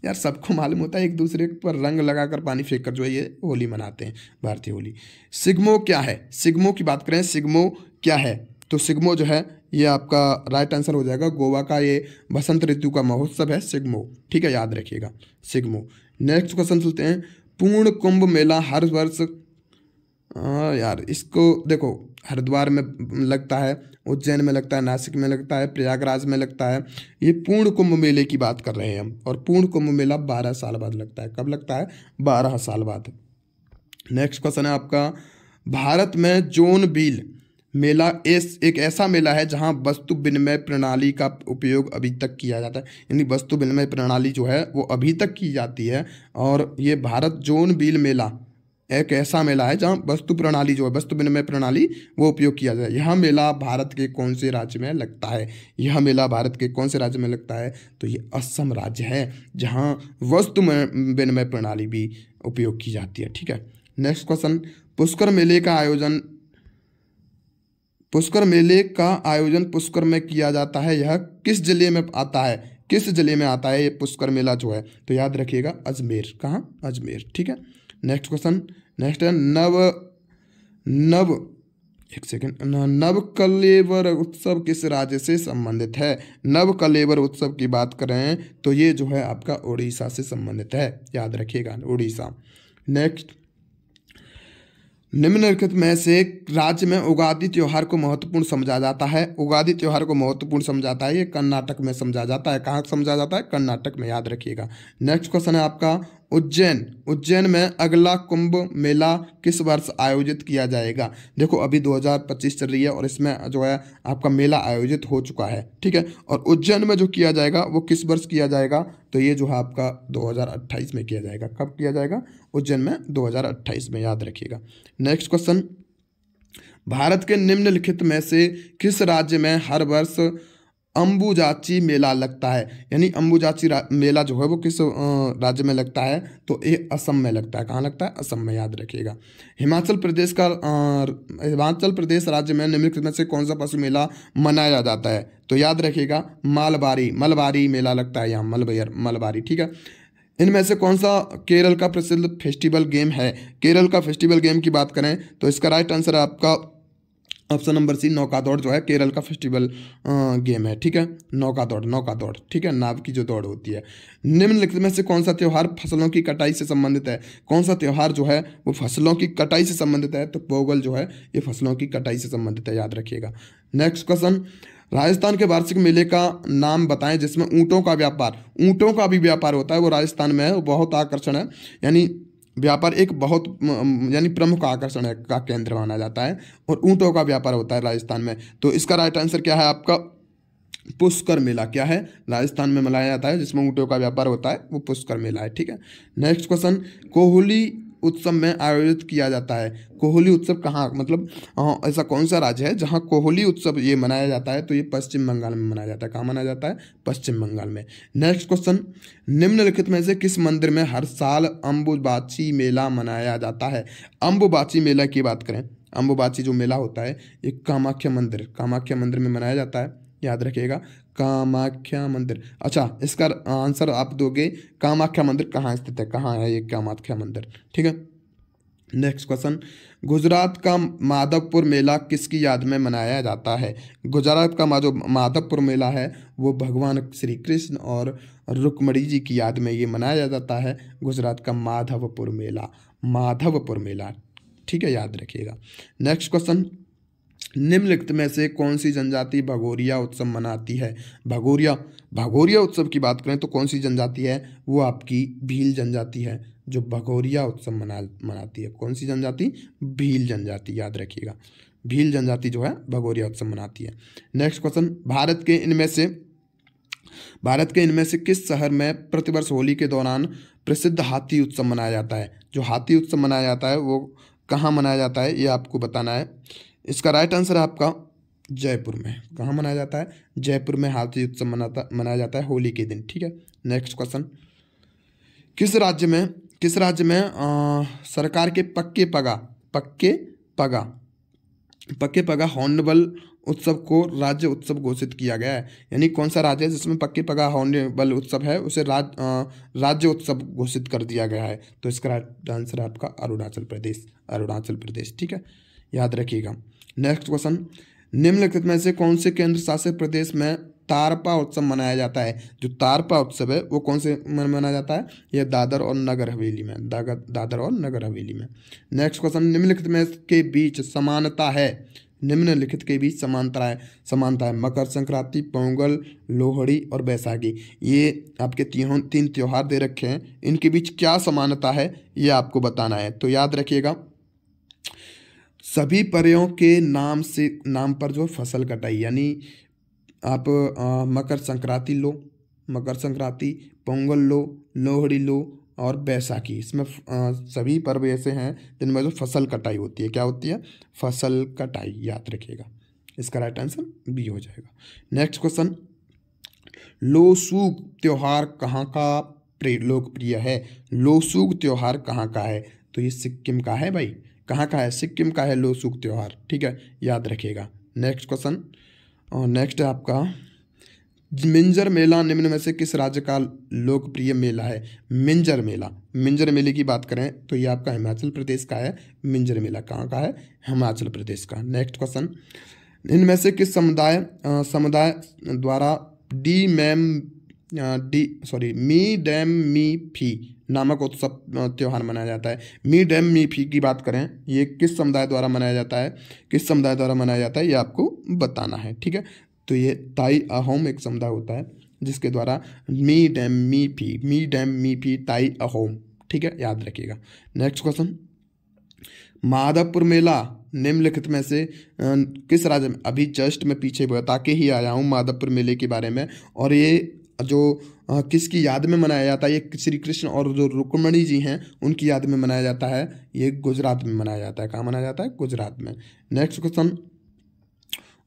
यार सबको मालूम होता है, एक दूसरे पर रंग लगाकर पानी फेंककर जो है ये होली मनाते हैं, भारतीय होली। सिग्मो क्या है? सिग्मो की बात करें, सिग्मो क्या है? तो सिग्मो जो है ये आपका राइट आंसर हो जाएगा, गोवा का ये बसंत ऋतु का महोत्सव है सिग्मो। ठीक है, याद रखिएगा सिग्मो। नेक्स्ट क्वेश्चन चलते हैं, पूर्ण कुंभ मेला हर वर्ष, यार इसको देखो, हरिद्वार में लगता है, उज्जैन में लगता है, नासिक में लगता है, प्रयागराज में लगता है। ये पूर्ण कुंभ मेले की बात कर रहे हैं हम, और पूर्ण कुंभ मेला 12 साल बाद लगता है। कब लगता है? 12 साल बाद। नेक्स्ट क्वेश्चन है आपका, भारत में जोन बील मेला एक ऐसा मेला है जहां वस्तु विनिमय प्रणाली का उपयोग अभी तक किया जाता है। यानी वस्तु विनिमय प्रणाली जो है वो अभी तक की जाती है, और ये भारत जोन बील मेला एक ऐसा मेला है जहां वस्तु प्रणाली जो है, वस्तु विनिमय प्रणाली, वो उपयोग किया जाए। यह मेला भारत के कौन से राज्य में लगता है? यह मेला भारत के कौन से राज्य में लगता है? तो ये असम राज्य है, जहां वस्तु विनिमय प्रणाली भी उपयोग की जाती है। ठीक है, नेक्स्ट क्वेश्चन, पुष्कर मेले का आयोजन पुष्कर में किया जाता है। यह किस जिले में आता है? किस जिले में आता है ये पुष्कर मेला जो है? तो याद रखिएगा अजमेर। कहाँ? अजमेर। ठीक है, नेक्स्ट क्वेश्चन, नेक्स्ट है नव कलेवर उत्सव किस राज्य से संबंधित है? नव कलेवर उत्सव की बात करें तो ये जो है आपका उड़ीसा से संबंधित है, याद रखिएगा, उड़ीसा। नेक्स्ट, निम्नलिखित में से राज्य में उगादि त्योहार को महत्वपूर्ण समझा जाता है? उगादि त्योहार को महत्वपूर्ण समझाता है ये कर्नाटक में समझा जाता है। कहाँ समझा जाता है? कर्नाटक में, याद रखिएगा। नेक्स्ट क्वेश्चन है आपका, उज्जैन में अगला कुंभ मेला किस वर्ष आयोजित किया जाएगा? देखो अभी 2025 चल रही है, और इसमें जो है आपका मेला आयोजित हो चुका है। ठीक है, और उज्जैन में जो किया जाएगा वो किस वर्ष किया जाएगा? तो ये जो है आपका 2028 में किया जाएगा। कब किया जाएगा? उज्जैन में 2028 में, याद रखिएगा। नेक्स्ट क्वेश्चन, भारत के निम्नलिखित में से किस राज्य में हर वर्ष अंबुजाची मेला लगता है? यानी अंबुजाची मेला जो है वो किस राज्य में लगता है? तो ये असम में लगता है। कहाँ लगता है? असम में, याद रखिएगा। हिमाचल प्रदेश राज्य में निम्नलिखित में से कौन सा पशु मेला मनाया जाता है? तो याद रखिएगा मलबारी मेला लगता है यहाँ, मलबारी। ठीक है, इनमें से कौन सा केरल का प्रसिद्ध फेस्टिवल गेम है? केरल का फेस्टिवल गेम की बात करें तो इसका राइट आंसर है आपका ऑप्शन नंबर सी, नौका दौड़ जो है केरल का फेस्टिवल गेम है। ठीक है, नौका दौड़। ठीक है, नाव की जो दौड़ होती है। निम्नलिखित में से कौन सा त्यौहार फसलों की कटाई से संबंधित है? कौन सा त्यौहार जो है वो फसलों की कटाई से संबंधित है? तो पोंगल जो है ये फसलों की कटाई से संबंधित है, याद रखिएगा। नेक्स्ट क्वेश्चन, राजस्थान के वार्षिक मेले का नाम बताएं जिसमें ऊँटों का भी व्यापार होता है, वो राजस्थान में है, वो बहुत आकर्षण है। यानी व्यापार एक बहुत यानी प्रमुख आकर्षण है का केंद्र माना जाता है, और ऊँटों का व्यापार होता है राजस्थान में। तो इसका राइट आंसर क्या है आपका? पुष्कर मेला। क्या है? राजस्थान में मनाया जाता है, जिसमें ऊँटों का व्यापार होता है, वो पुष्कर मेला है। ठीक है, नेक्स्ट क्वेश्चन, कोहली उत्सव में आयोजित किया जाता है? कोहली उत्सव कहाँ, मतलब ऐसा कौन सा राज्य है जहाँ कोहली उत्सव ये मनाया जाता है? तो ये पश्चिम बंगाल में मनाया जाता है। कहाँ मनाया जाता है? पश्चिम बंगाल में। नेक्स्ट क्वेश्चन, निम्नलिखित में से किस मंदिर में हर साल अम्बुबाची मेला मनाया जाता है? अम्बुबाची मेला की बात करें, अम्बुबाची जो मेला होता है ये कामाख्या मंदिर में मनाया जाता है, याद रखिएगा, कामाख्या मंदिर। अच्छा, इसका आंसर आप दोगे कामाख्या मंदिर कहाँ स्थित है, कहाँ है ये कामाख्या मंदिर, ठीक है। नेक्स्ट क्वेश्चन, गुजरात का माधवपुर मेला किसकी याद में मनाया जाता है? गुजरात का जो माधवपुर मेला है वो भगवान श्री कृष्ण और रुक्मणी जी की याद में ये मनाया जाता है, गुजरात का माधवपुर मेला, ठीक है, याद रखिएगा। नेक्स्ट क्वेश्चन, निम्नलिखित में से कौन सी जनजाति भगोरिया उत्सव मनाती है? भगोरिया उत्सव की बात करें तो कौन सी जनजाति है? वो आपकी भील जनजाति है जो भगोरिया उत्सव मनाती है। कौन सी जनजाति? भील जनजाति, याद रखिएगा, भील जनजाति जो है भगोरिया उत्सव मनाती है। नेक्स्ट क्वेश्चन, भारत के इनमें से किस शहर में प्रतिवर्ष होली के दौरान प्रसिद्ध हाथी उत्सव मनाया जाता है? जो हाथी उत्सव मनाया जाता है वो कहाँ मनाया जाता है, ये आपको बताना है। इसका राइट आंसर है आपका जयपुर में। कहाँ मनाया जाता है? जयपुर में हाथी उत्सव मनाया जाता है होली के दिन, ठीक है। नेक्स्ट क्वेश्चन, किस राज्य में सरकार के पक्के पगा हॉर्नबिल उत्सव को राज्य उत्सव घोषित किया गया है? यानी कौन सा राज्य है जिसमें पक्के पगा हॉर्नबिल उत्सव है उसे राज्य उत्सव घोषित कर दिया गया है? तो इसका राइट आंसर है आपका अरुणाचल प्रदेश, ठीक है, याद रखिएगा। नेक्स्ट क्वेश्चन, निम्नलिखित में से कौन से केंद्र शासित प्रदेश में तारपा उत्सव मनाया जाता है? जो तारपा उत्सव है वो कौन से मनाया जाता है? ये दादर और नगर हवेली में। नेक्स्ट क्वेश्चन, निम्नलिखित के बीच समानता है मकर संक्रांति, पोंगल, लोहड़ी और बैसाखी। ये आपके तीन त्योहार दे रखे हैं, इनके बीच क्या समानता है ये आपको बताना है। तो याद रखिएगा, सभी पर्यों के नाम पर जो फसल कटाई, यानी आप मकर संक्रांति, पोंगल लो, लोहड़ी लो और बैसाखी, इसमें सभी पर्व ऐसे हैं जिनमें जो फसल कटाई होती है। क्या होती है? फसल कटाई, याद रखिएगा। इसका राइट आंसर बी हो जाएगा। नेक्स्ट क्वेश्चन, लोसूग त्योहार कहाँ का लोकप्रिय है? लोसूग त्योहार कहाँ का है? तो ये सिक्किम का है भाई। कहाँ का है? सिक्किम का है लोसूग त्योहार, ठीक है, याद रखिएगा। नेक्स्ट क्वेश्चन, और नेक्स्ट है आपका मिंजर मेला निम्न में से किस राज्य का लोकप्रिय मेला है? मिंजर मेले की बात करें तो ये आपका हिमाचल प्रदेश का है। मिंजर मेला कहाँ का है? हिमाचल प्रदेश का। नेक्स्ट क्वेश्चन, इनमें से किस समुदाय द्वारा मी डैम मी फी नामक उत्सव त्योहार मनाया जाता है? मी डैम मी फी की बात करें, ये किस समुदाय द्वारा मनाया जाता है? ये आपको बताना है, ठीक है। तो ये ताई अहोम एक समुदाय होता है जिसके द्वारा मी डैम मी फी ताई अहोम, ठीक है, याद रखिएगा। नेक्स्ट क्वेश्चन, माधवपुर मेला निम्नलिखित में से किस राज्य में? अभी जस्ट मैं पीछे बता के ही आया हूँ माधवपुर मेले के बारे में, और ये जो किसकी याद में मनाया जाता है? ये श्री कृष्ण और जो रुक्मणी जी हैं उनकी याद में मनाया जाता है। ये गुजरात में मनाया जाता है। कहाँ मनाया जाता है? गुजरात में। नेक्स्ट क्वेश्चन,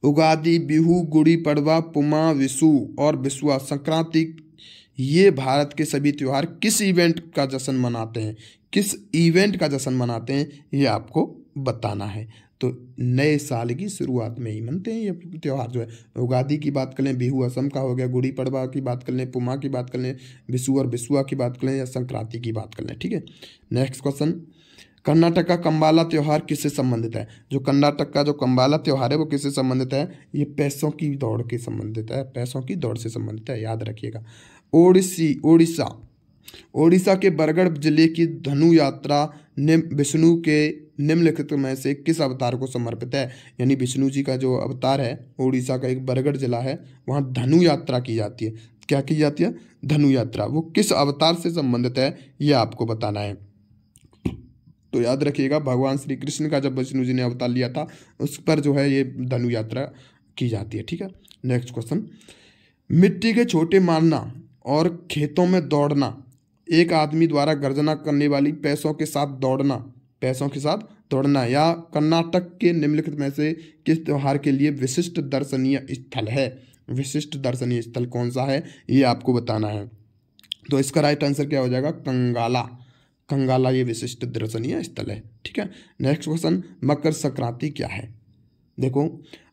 उगादि, बिहू, गुड़ी पड़वा, पुमा, विशु और बिस्वा संक्रांति, ये भारत के सभी त्योहार किस इवेंट का जश्न मनाते हैं? ये आपको बताना है। तो नए साल की शुरुआत में ही मनते हैं ये त्यौहार जो है। उगादि की बात कर लें, बिहू असम का हो गया, गुड़ी पड़वा की बात कर लें, पुमा की बात कर लें, विशु और बिस्वा की बात कर लें, या संक्रांति की बात कर लें, ठीक है। नेक्स्ट क्वेश्चन, कर्नाटक का कंबाला त्यौहार किससे संबंधित है? जो कर्नाटक का जो कंबाला त्यौहार है वो किससे संबंधित है? ये पैसों की दौड़ से संबंधित है, याद रखिएगा। ओडिशा के बरगढ़ जिले की धनु यात्रा विष्णु के निम्नलिखित में से किस अवतार को समर्पित है? यानी विष्णु जी का जो अवतार है, ओडिशा का एक बरगढ़ जिला है, वहाँ धनु यात्रा की जाती है। क्या की जाती है? धनु यात्रा। वो किस अवतार से संबंधित है ये आपको बताना है। तो याद रखिएगा, भगवान श्री कृष्ण का जब विष्णु जी ने अवतार लिया था उस पर जो है ये धनु यात्रा की जाती है, ठीक है। नेक्स्ट क्वेश्चन, मिट्टी के छोटे मारना और खेतों में दौड़ना एक आदमी द्वारा गर्जना करने वाली पैसों के साथ दौड़ना, पैसों के साथ दौड़ना, या कर्नाटक के निम्नलिखित में से किस त्योहार के लिए विशिष्ट दर्शनीय स्थल है? विशिष्ट दर्शनीय स्थल कौन सा है ये आपको बताना है। तो इसका राइट आंसर क्या हो जाएगा? कंगाला। कंगाला ये विशिष्ट दर्शनीय स्थल है। ठीक है, नेक्स्ट क्वेश्चन, मकर संक्रांति क्या है? देखो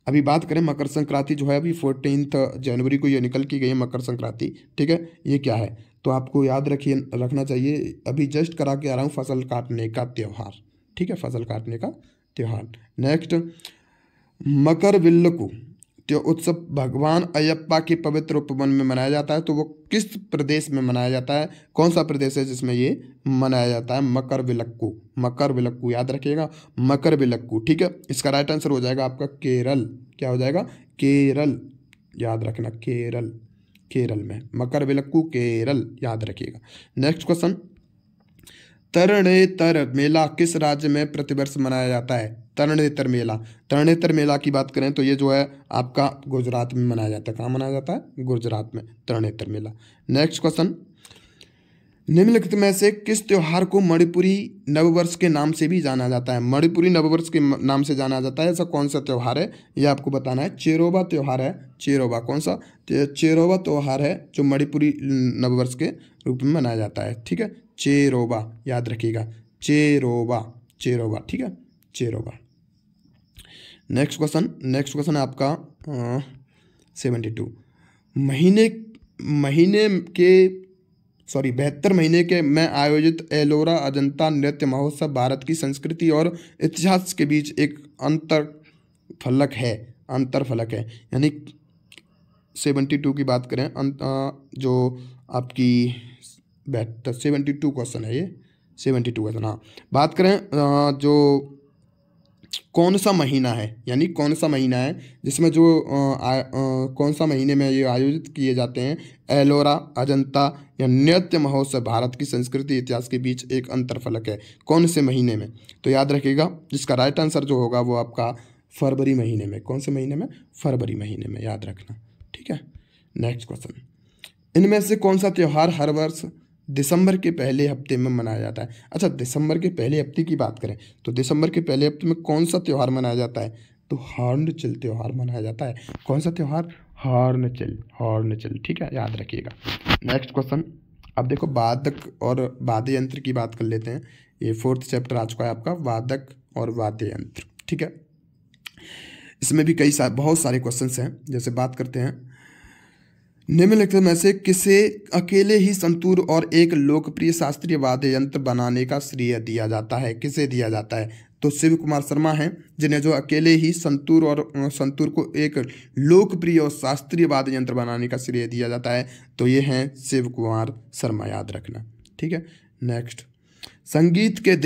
अभी बात करें मकर संक्रांति जो है अभी 14 जनवरी को ये निकल के गई है मकर संक्रांति। ठीक है, ये क्या है? तो आपको याद रखना चाहिए, अभी जस्ट करा के आ रहा हूँ, फसल काटने का त्यौहार। ठीक है, फसल काटने का त्यौहार। नेक्स्ट, मकर विल्लकू उत्सव भगवान अयप्पा के पवित्र उपवन में मनाया जाता है, तो वो किस प्रदेश में मनाया जाता है? कौन सा प्रदेश है जिसमें ये मनाया जाता है? मकर विलक्कू। मकर विलक्कू याद रखिएगा, मकर विलक्कू। ठीक है, इसका राइट आंसर हो जाएगा आपका केरल। क्या हो जाएगा? केरल, याद रखना, केरल। केरल में मकर विलक्कू, केरल, याद रखिएगा। नेक्स्ट क्वेश्चन, तरणेतर मेला किस राज्य में प्रतिवर्ष मनाया जाता है? तरणेतर मेला, तरणेतर मेला की बात करें तो ये जो है आपका गुजरात में मनाया जाता है। कहाँ मनाया जाता है? गुजरात में, तरणेतर मेला। नेक्स्ट क्वेश्चन, निम्नलिखित में से किस त्योहार को मणिपुरी नववर्ष के नाम से भी जाना जाता है? मणिपुरी नववर्ष के नाम से जाना जाता है, ऐसा कौन सा त्योहार है ये आपको बताना है। चेरोबा त्योहार है, चेरोबा। कौन सा? चेरोबा त्योहार है जो मणिपुरी नववर्ष के रूप में मनाया जाता है। ठीक है, चेरोबा, याद रखिएगा, चेरोबा, चेरोबा। ठीक है, चेरोबा। नेक्स्ट क्वेश्चन है आपका 72 72 महीने के में आयोजित एलोरा अजंता नृत्य महोत्सव भारत की संस्कृति और इतिहास के बीच एक अंतरफलक है। यानी 72 की बात करें, जो आपकी 72 क्वेश्चन है ये, 72 क्वेश्चन। हाँ, बात करें जो कौन सा महीना है, यानी कौन सा महीना है जिसमें जो कौन सा महीने में ये आयोजित किए जाते हैं एलोरा अजंता या नृत्य महोत्सव भारत की संस्कृति इतिहास के बीच एक अंतरफलक है, कौन से महीने में? तो याद रखिएगा, जिसका राइट आंसर जो होगा वो आपका फरवरी महीने में। कौन से महीने में? फरवरी महीने में, याद रखना। ठीक है, नेक्स्ट क्वेश्चन, इनमें से कौन सा त्यौहार हर वर्ष दिसंबर के पहले हफ्ते में मनाया जाता है? अच्छा, दिसंबर के पहले हफ्ते की बात करें तो दिसंबर के पहले हफ्ते में कौन सा त्यौहार मनाया जाता है? तो हॉर्नबिल त्यौहार मनाया जाता है। कौन सा त्यौहार? हॉर्नबिल। ठीक है, याद रखिएगा। नेक्स्ट क्वेश्चन, अब देखो वादक और वाद्य यंत्र की बात कर लेते हैं। ये 4th चैप्टर आ चुका है आपका, वादक और वाद्य यंत्र। ठीक है, इसमें भी बहुत सारे क्वेश्चन हैं। जैसे बात करते हैं, निम्नलिखित में से किसे अकेले ही संतूर और एक लोकप्रिय शास्त्रीय वाद्य यंत्र बनाने का श्रेय दिया जाता है? किसे दिया जाता है? तो शिव कुमार शर्मा हैं, जिन्हें जो अकेले ही संतूर को एक लोकप्रिय और शास्त्रीय वाद्य यंत्र बनाने का श्रेय दिया जाता है। तो ये हैं शिव कुमार शर्मा, याद रखना। ठीक है, नेक्स्ट, संगीत के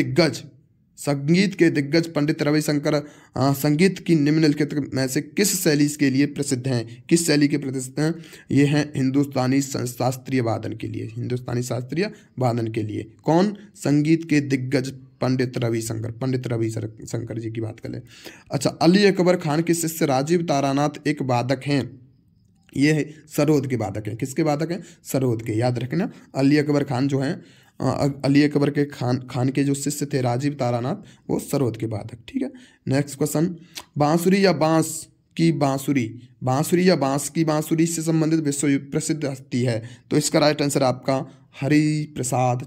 दिग्गज पंडित रविशंकर संगीत की निम्नलिखित में से किस शैली के लिए प्रसिद्ध हैं? किस शैली के प्रसिद्ध हैं? ये हैं हिंदुस्तानी शास्त्रीय वादन के लिए, हिंदुस्तानी शास्त्रीय वादन के लिए। कौन? संगीत के दिग्गज पंडित रविशंकर जी की बात करें। अच्छा, अली अकबर खान के शिष्य राजीव तारानाथ एक वादक हैं, ये सरोद के वादक हैं। किसके वादक हैं? सरोद के, याद रखना। अली अकबर खान जो हैं, अली अकबर के खान के जो शिष्य थे राजीव तारानाथ, वो सरोद के वादक। ठीक है, नेक्स्ट क्वेश्चन, बांसुरी या बांस की बांसुरी से संबंधित विश्व प्रसिद्ध हस्ती है? तो इसका राइट आंसर आपका हरिप्रसाद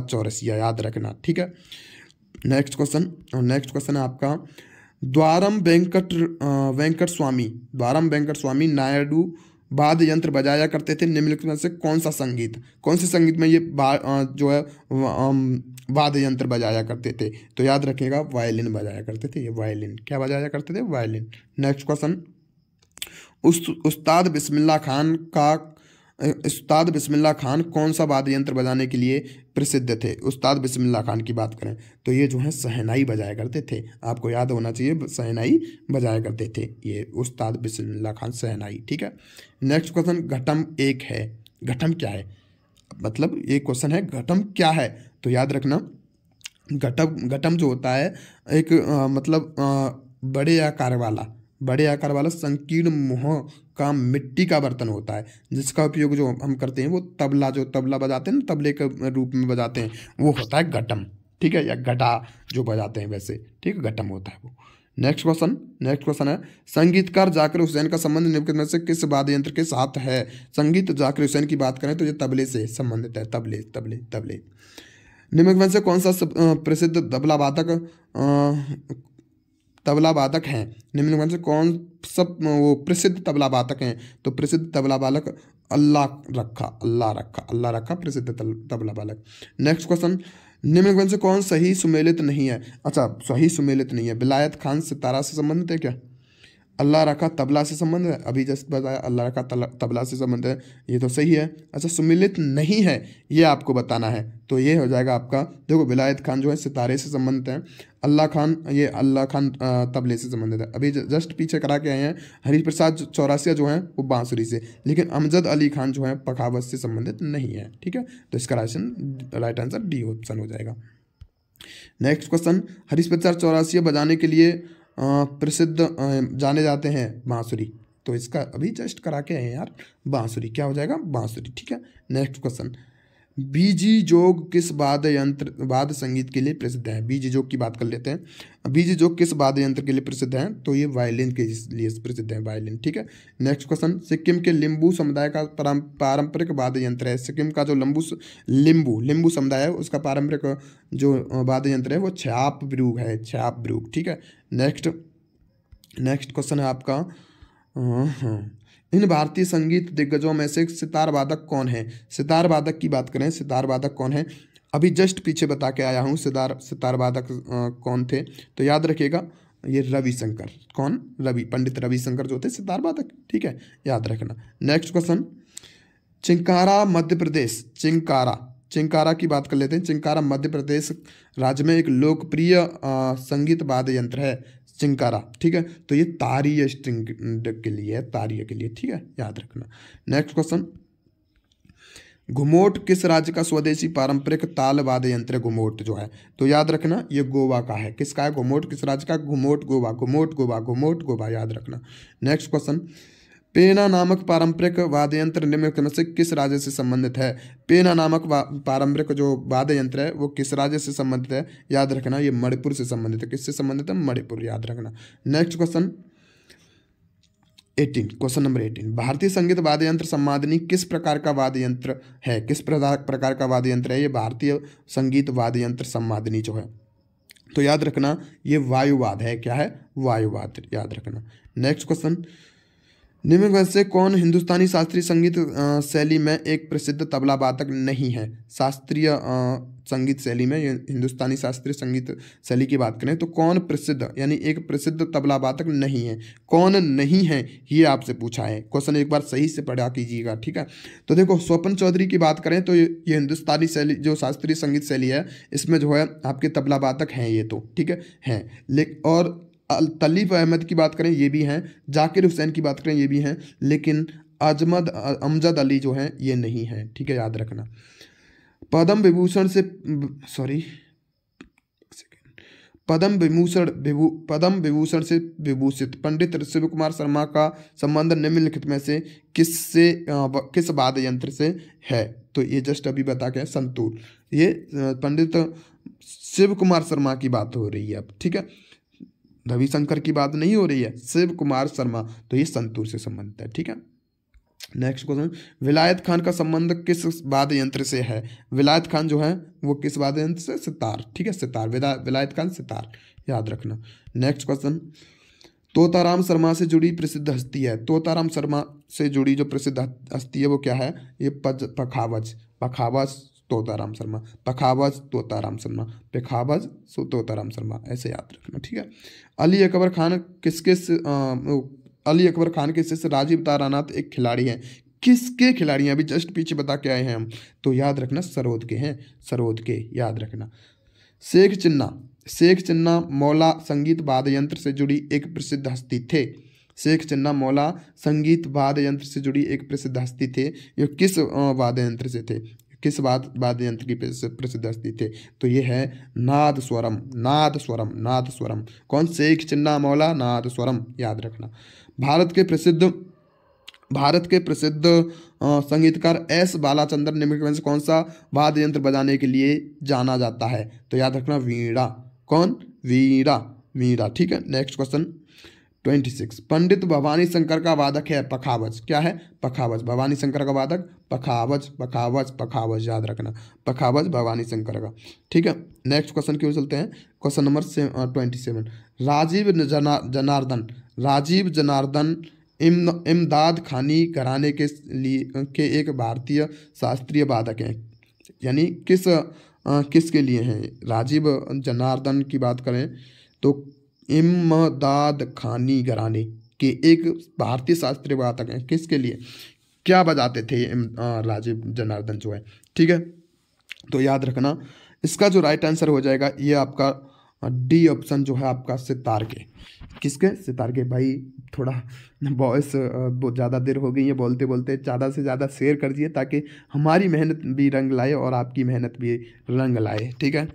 चौरसिया, याद रखना। ठीक है, नेक्स्ट क्वेश्चन है आपका, द्वारम वेंकट स्वामी नायडू वाद्य यंत्र बजाया करते थे, निम्नलिखित में से कौन से संगीत में ये जो है वाद्य यंत्र बजाया करते थे? तो याद रखिएगा, वायलिन बजाया करते थे। ये वायलिन, क्या बजाया करते थे? वायलिन। नेक्स्ट क्वेश्चन, उस्ताद बिस्मिल्लाह खान कौन सा वाद्य यंत्र बजाने के लिए प्रसिद्ध थे? उस्ताद बिस्मिल्लाह खान की बात करें तो ये जो है शहनाई बजाया करते थे। आपको याद होना चाहिए, शहनाई बजाया करते थे ये उस्ताद बिस्मिल्लाह खान, शहनाई। ठीक है, नेक्स्ट क्वेश्चन, घटम एक है, घटम क्या है? मतलब ये क्वेश्चन है, घटम क्या है? तो याद रखना, घटम जो होता है एक बड़े बड़े आकार वाला संकीर्ण मुँह का मिट्टी का बर्तन होता है, जिसका उपयोग जो हम करते हैं वो तबला, जो तबला बजाते हैं ना, तबले के रूप में बजाते हैं, वो होता है घटम, ठीक है, या घटा जो बजाते हैं वैसे, ठीक है, घटम होता है वो। नेक्स्ट क्वेश्चन है, संगीतकार जाकिर हुसैन का संबंध निम्नलिखित में से किस वाद्य यंत्र के साथ है? संगीत जाकिर हुसैन की बात करें तो ये तबले से संबंधित है, तबले तबले तबले। निम्नलिखित में से कौन सा प्रसिद्ध तबला वादक हैं? निम्नलिखित में से कौन सब वो प्रसिद्ध तबला वादक हैं? तो प्रसिद्ध तबला वादक अल्लाह रखा प्रसिद्ध तबला वादक। नेक्स्ट क्वेश्चन, निम्नलिखित में से कौन सही सुमेलित नहीं है? अच्छा, सही सुमेलित नहीं है, विलायत खान सितारा से संबंधित है क्या? अल्लाह रखा तबला से संबंध है, अभी जस्ट बताया अल्लाह रखा तबला से संबंध है, ये तो सही है। अच्छा, सुमिलित नहीं है ये आपको बताना है, तो ये हो जाएगा आपका, देखो विलायत खान जो है सितारे से संबंधित है, अल्लाह खान तबले से संबंधित है। अभी जस्ट पीछे करा के आए हैं, हरिप्रसाद चौरसिया जो है वो बांसुरी से, लेकिन अमजद अली खान जो है पखावज से संबंधित नहीं है, ठीक है। तो इसका राइट आंसर डी ऑप्शन हो जाएगा। नेक्स्ट क्वेश्चन, हरिप्रसाद चौरसिया बजाने के लिए प्रसिद्ध जाने जाते हैं बांसुरी, तो इसका अभी जस्ट करा के आए यार, बांसुरी क्या हो जाएगा? बांसुरी, ठीक है। नेक्स्ट क्वेश्चन, बीजी जोग किस वाद्य संगीत के लिए प्रसिद्ध है? बीजी जोग की बात कर लेते हैं। बीजी जोग किस वाद्य यंत्र के लिए प्रसिद्ध है? तो ये वायलिन के लिए प्रसिद्ध है, वायलिन, ठीक है। नेक्स्ट क्वेश्चन, सिक्किम के लिम्बू समुदाय का पारंपरिक वाद्य यंत्र है? सिक्किम का जो लिम्बू समुदाय है उसका पारंपरिक जो वाद्य यंत्र है वो छ्याप ब्रूग है, छ्याप ब्रूग, ठीक है। नेक्स्ट क्वेश्चन है आपका, इन भारतीय संगीत दिग्गजों में से सितार वादक कौन है? सितार वादक की बात करें, सितार वादक कौन है? अभी जस्ट पीछे बता के आया हूँ सितार वादक कौन थे, तो याद रखिएगा ये रविशंकर, कौन? पंडित रविशंकर जो थे सितार वादक, ठीक है, याद रखना। नेक्स्ट क्वेश्चन, चिंकारा मध्य प्रदेश, चिंकारा की बात कर लेते हैं। चिंकारा मध्य प्रदेश राज्य में एक लोकप्रिय संगीत वाद्य यंत्र है, चिंकारा, ठीक है। तो ये तारीय स्ट्रिंग के लिए है, तारीय के लिए, ठीक है, याद रखना। नेक्स्ट क्वेश्चन, घुमोट किस राज्य का स्वदेशी पारंपरिक ताल वाद्य यंत्र है? घुमोट जो है तो याद रखना ये गोवा का है। किसका है? घुमोट किस राज्य का? घुमोट गोवा, याद रखना। नेक्स्ट क्वेश्चन, पेना नामक पारंपरिक वाद्य यंत्र निम्नलिखित में से किस राज्य से संबंधित है? पेना नामक पारंपरिक जो वाद्य यंत्र है वो किस राज्य से संबंधित है? याद रखना ये मणिपुर से संबंधित है। किससे संबंधित है? मणिपुर, याद रखना। नेक्स्ट क्वेश्चन 18, क्वेश्चन नंबर 18, भारतीय संगीत वाद्य यंत्र सम्मादनी किस प्रकार का वाद्य यंत्र है? किस प्रकार का वाद्य यंत्र है ये भारतीय संगीत वाद्य यंत्र सम्मादनी जो है? तो याद रखना ये वायुवाद है। क्या है? वायुवाद, याद रखना। नेक्स्ट क्वेश्चन, निम्न में से कौन हिंदुस्तानी शास्त्रीय संगीत शैली में एक प्रसिद्ध तबला वादक नहीं है? शास्त्रीय संगीत शैली में, हिंदुस्तानी शास्त्रीय संगीत शैली की बात करें तो कौन प्रसिद्ध, यानी एक प्रसिद्ध तबला वादक नहीं है? कौन नहीं है ये आपसे पूछा है। क्वेश्चन एक बार सही से पढ़ा कीजिएगा, ठीक है। तो देखो स्वपन चौधरी की बात करें तो ये हिंदुस्तानी शैली जो शास्त्रीय संगीत शैली है इसमें जो है आपके तबला वादक हैं ये तो, ठीक है, हैं। और तलीफ अहमद की बात करें ये भी हैं, जाकिर हुसैन की बात करें ये भी हैं, लेकिन अमजद अली जो हैं ये नहीं हैं, ठीक है, याद रखना। पद्म विभूषण से विभूषित पंडित शिव कुमार शर्मा का संबंध निम्नलिखित में से किस वाद्य यंत्र से है? तो ये जस्ट अभी बता के संतूर, ये पंडित शिव कुमार शर्मा की बात हो रही है अब, ठीक है, रविशंकर की बात नहीं हो रही है, शिव कुमार शर्मा, तो ये संतूर से संबंधित है, ठीक है। नेक्स्ट क्वेश्चन, विलायत खान का संबंध किस वाद्य यंत्र से है? विलायत खान जो है वो किस वाद्य यंत्र से? सितार, ठीक है, सितार, विलायत खान सितार, याद रखना। नेक्स्ट क्वेश्चन, तोताराम शर्मा से जुड़ी प्रसिद्ध हस्ती है। तोताराम शर्मा से जुड़ी जो प्रसिद्ध हस्ती है वो क्या है? ये पखावज तोताराम शर्मा, तोताराम शर्मा, ऐसे याद रखना, ठीक है। अली अकबर खान के शिष्य राजीव तारानाथ एक खिलाड़ी हैं। किसके खिलाड़ी हैं? अभी जस्ट पीछे बता के आए हैं हम, तो याद रखना सरोद के हैं, सरोद के, याद रखना। शेख चिन्ना मौला संगीत वाद्य यंत्र से जुड़ी एक प्रसिद्ध हस्ती थे। शेख चिन्ना मौला संगीत वाद्य यंत्र से जुड़ी एक प्रसिद्ध हस्ती थे। ये किस वाद्य यंत्र से थे? किस वाद्य यंत्र की प्रसिद्ध हस्ती थे? तो ये है नादस्वरम, नादस्वरम, नादस्वरम। कौन? शेख चिन्ना मौला नादस्वरम, याद रखना। भारत के प्रसिद्ध संगीतकार एस बालाचंद्रन निम्नलिखित में से कौन सा वाद्य यंत्र बजाने के लिए जाना जाता है? तो याद रखना वीणा। कौन? वीणा, वीणा। ठीक है, नेक्स्ट क्वेश्चन 26। पंडित भवानी शंकर का वादक है पखावज। क्या है? पखावज। भवानी शंकर का वादक पखावज, पखावज, पखावज, याद रखना, पखावज भवानी शंकर का। ठीक है, नेक्स्ट क्वेश्चन की ओर चलते हैं। Question number 27। राजीव जनार्दन इमदाद खानी घराने के एक भारतीय शास्त्रीय वादक हैं। यानी किसके लिए हैं? राजीव जनार्दन की बात करें तो इमदाद खानी घराने के एक भारतीय शास्त्रीय वादक हैं। किसके लिए? क्या बजाते थे राजीव जनार्दन जो है? ठीक है, तो याद रखना इसका जो राइट आंसर हो जाएगा ये आपका डी ऑप्शन जो है आपका सितार के। किसके? सितार के। भाई थोड़ा वॉइस बहुत ज़्यादा देर हो गई है बोलते बोलते, ज़्यादा से ज़्यादा शेयर कर दिए ताकि हमारी मेहनत भी रंग लाए और आपकी मेहनत भी रंग लाए। ठीक है,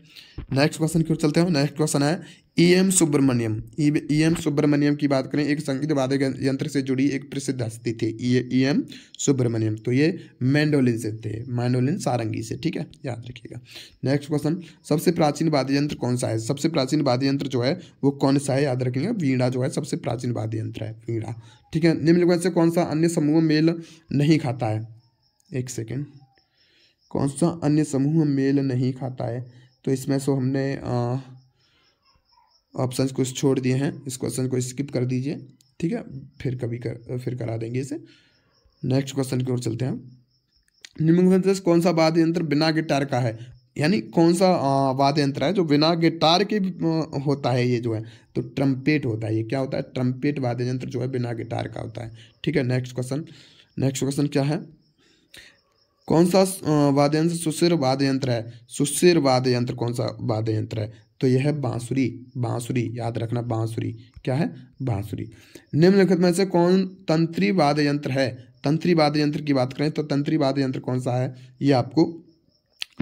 नेक्स्ट क्वेश्चन की ओर चलते हैं। नेक्स्ट क्वेश्चन है ई.एम. सुब्रमण्यम। ई.एम. सुब्रमण्यम की बात करें, एक संगीत वाद्य यंत्र से जुड़ी एक प्रसिद्ध हस्ती थी ई.एम. सुब्रमण्यम। तो ये मैंडोलिन से थे, मैंडोलिन सारंगी से। ठीक है, याद रखिएगा। नेक्स्ट क्वेश्चन, सबसे प्राचीन वाद्य यंत्र कौन सा है? सबसे प्राचीन वाद्य यंत्र जो है वो कौन सा है? याद रखेंगे, वीणा जो है सबसे प्राचीन वाद्य यंत्र है, वीणा। ठीक है, निम्नलिखित से कौन सा अन्य समूह मेल नहीं खाता है? एक सेकेंड, कौन सा अन्य समूह मेल नहीं खाता है? तो इसमें से हमने ऑप्शंस कुछ छोड़ दिए हैं, इस क्वेश्चन को स्किप कर दीजिए। ठीक है, फिर करा देंगे इसे। नेक्स्ट क्वेश्चन की ओर चलते हैं। निम्नलिखित में से कौन सा वाद्य यंत्र बिना गिटार का है? यानी कौन सा वाद्य यंत्र है जो बिना गिटार के होता है? ये जो है तो ट्रम्पेट होता है। ये क्या होता है? ट्रम्पेट वाद्य यंत्र जो है बिना गिटार का होता है। ठीक है, नेक्स्ट क्वेश्चन क्या है? कौन सा वाद्य यंत्र सुशिर वाद्य यंत्र है? सुशिर वाद्य यंत्र कौन सा वाद्य यंत्र है? तो यह है बांसुरी, बांसुरी, याद रखना, बांसुरी। क्या है? बांसुरी। निम्नलिखित में से कौन तंत्री वाद्य यंत्र है? तंत्री वाद्य यंत्र की बात करें तो तंत्री वाद्य यंत्र कौन सा है ये आपको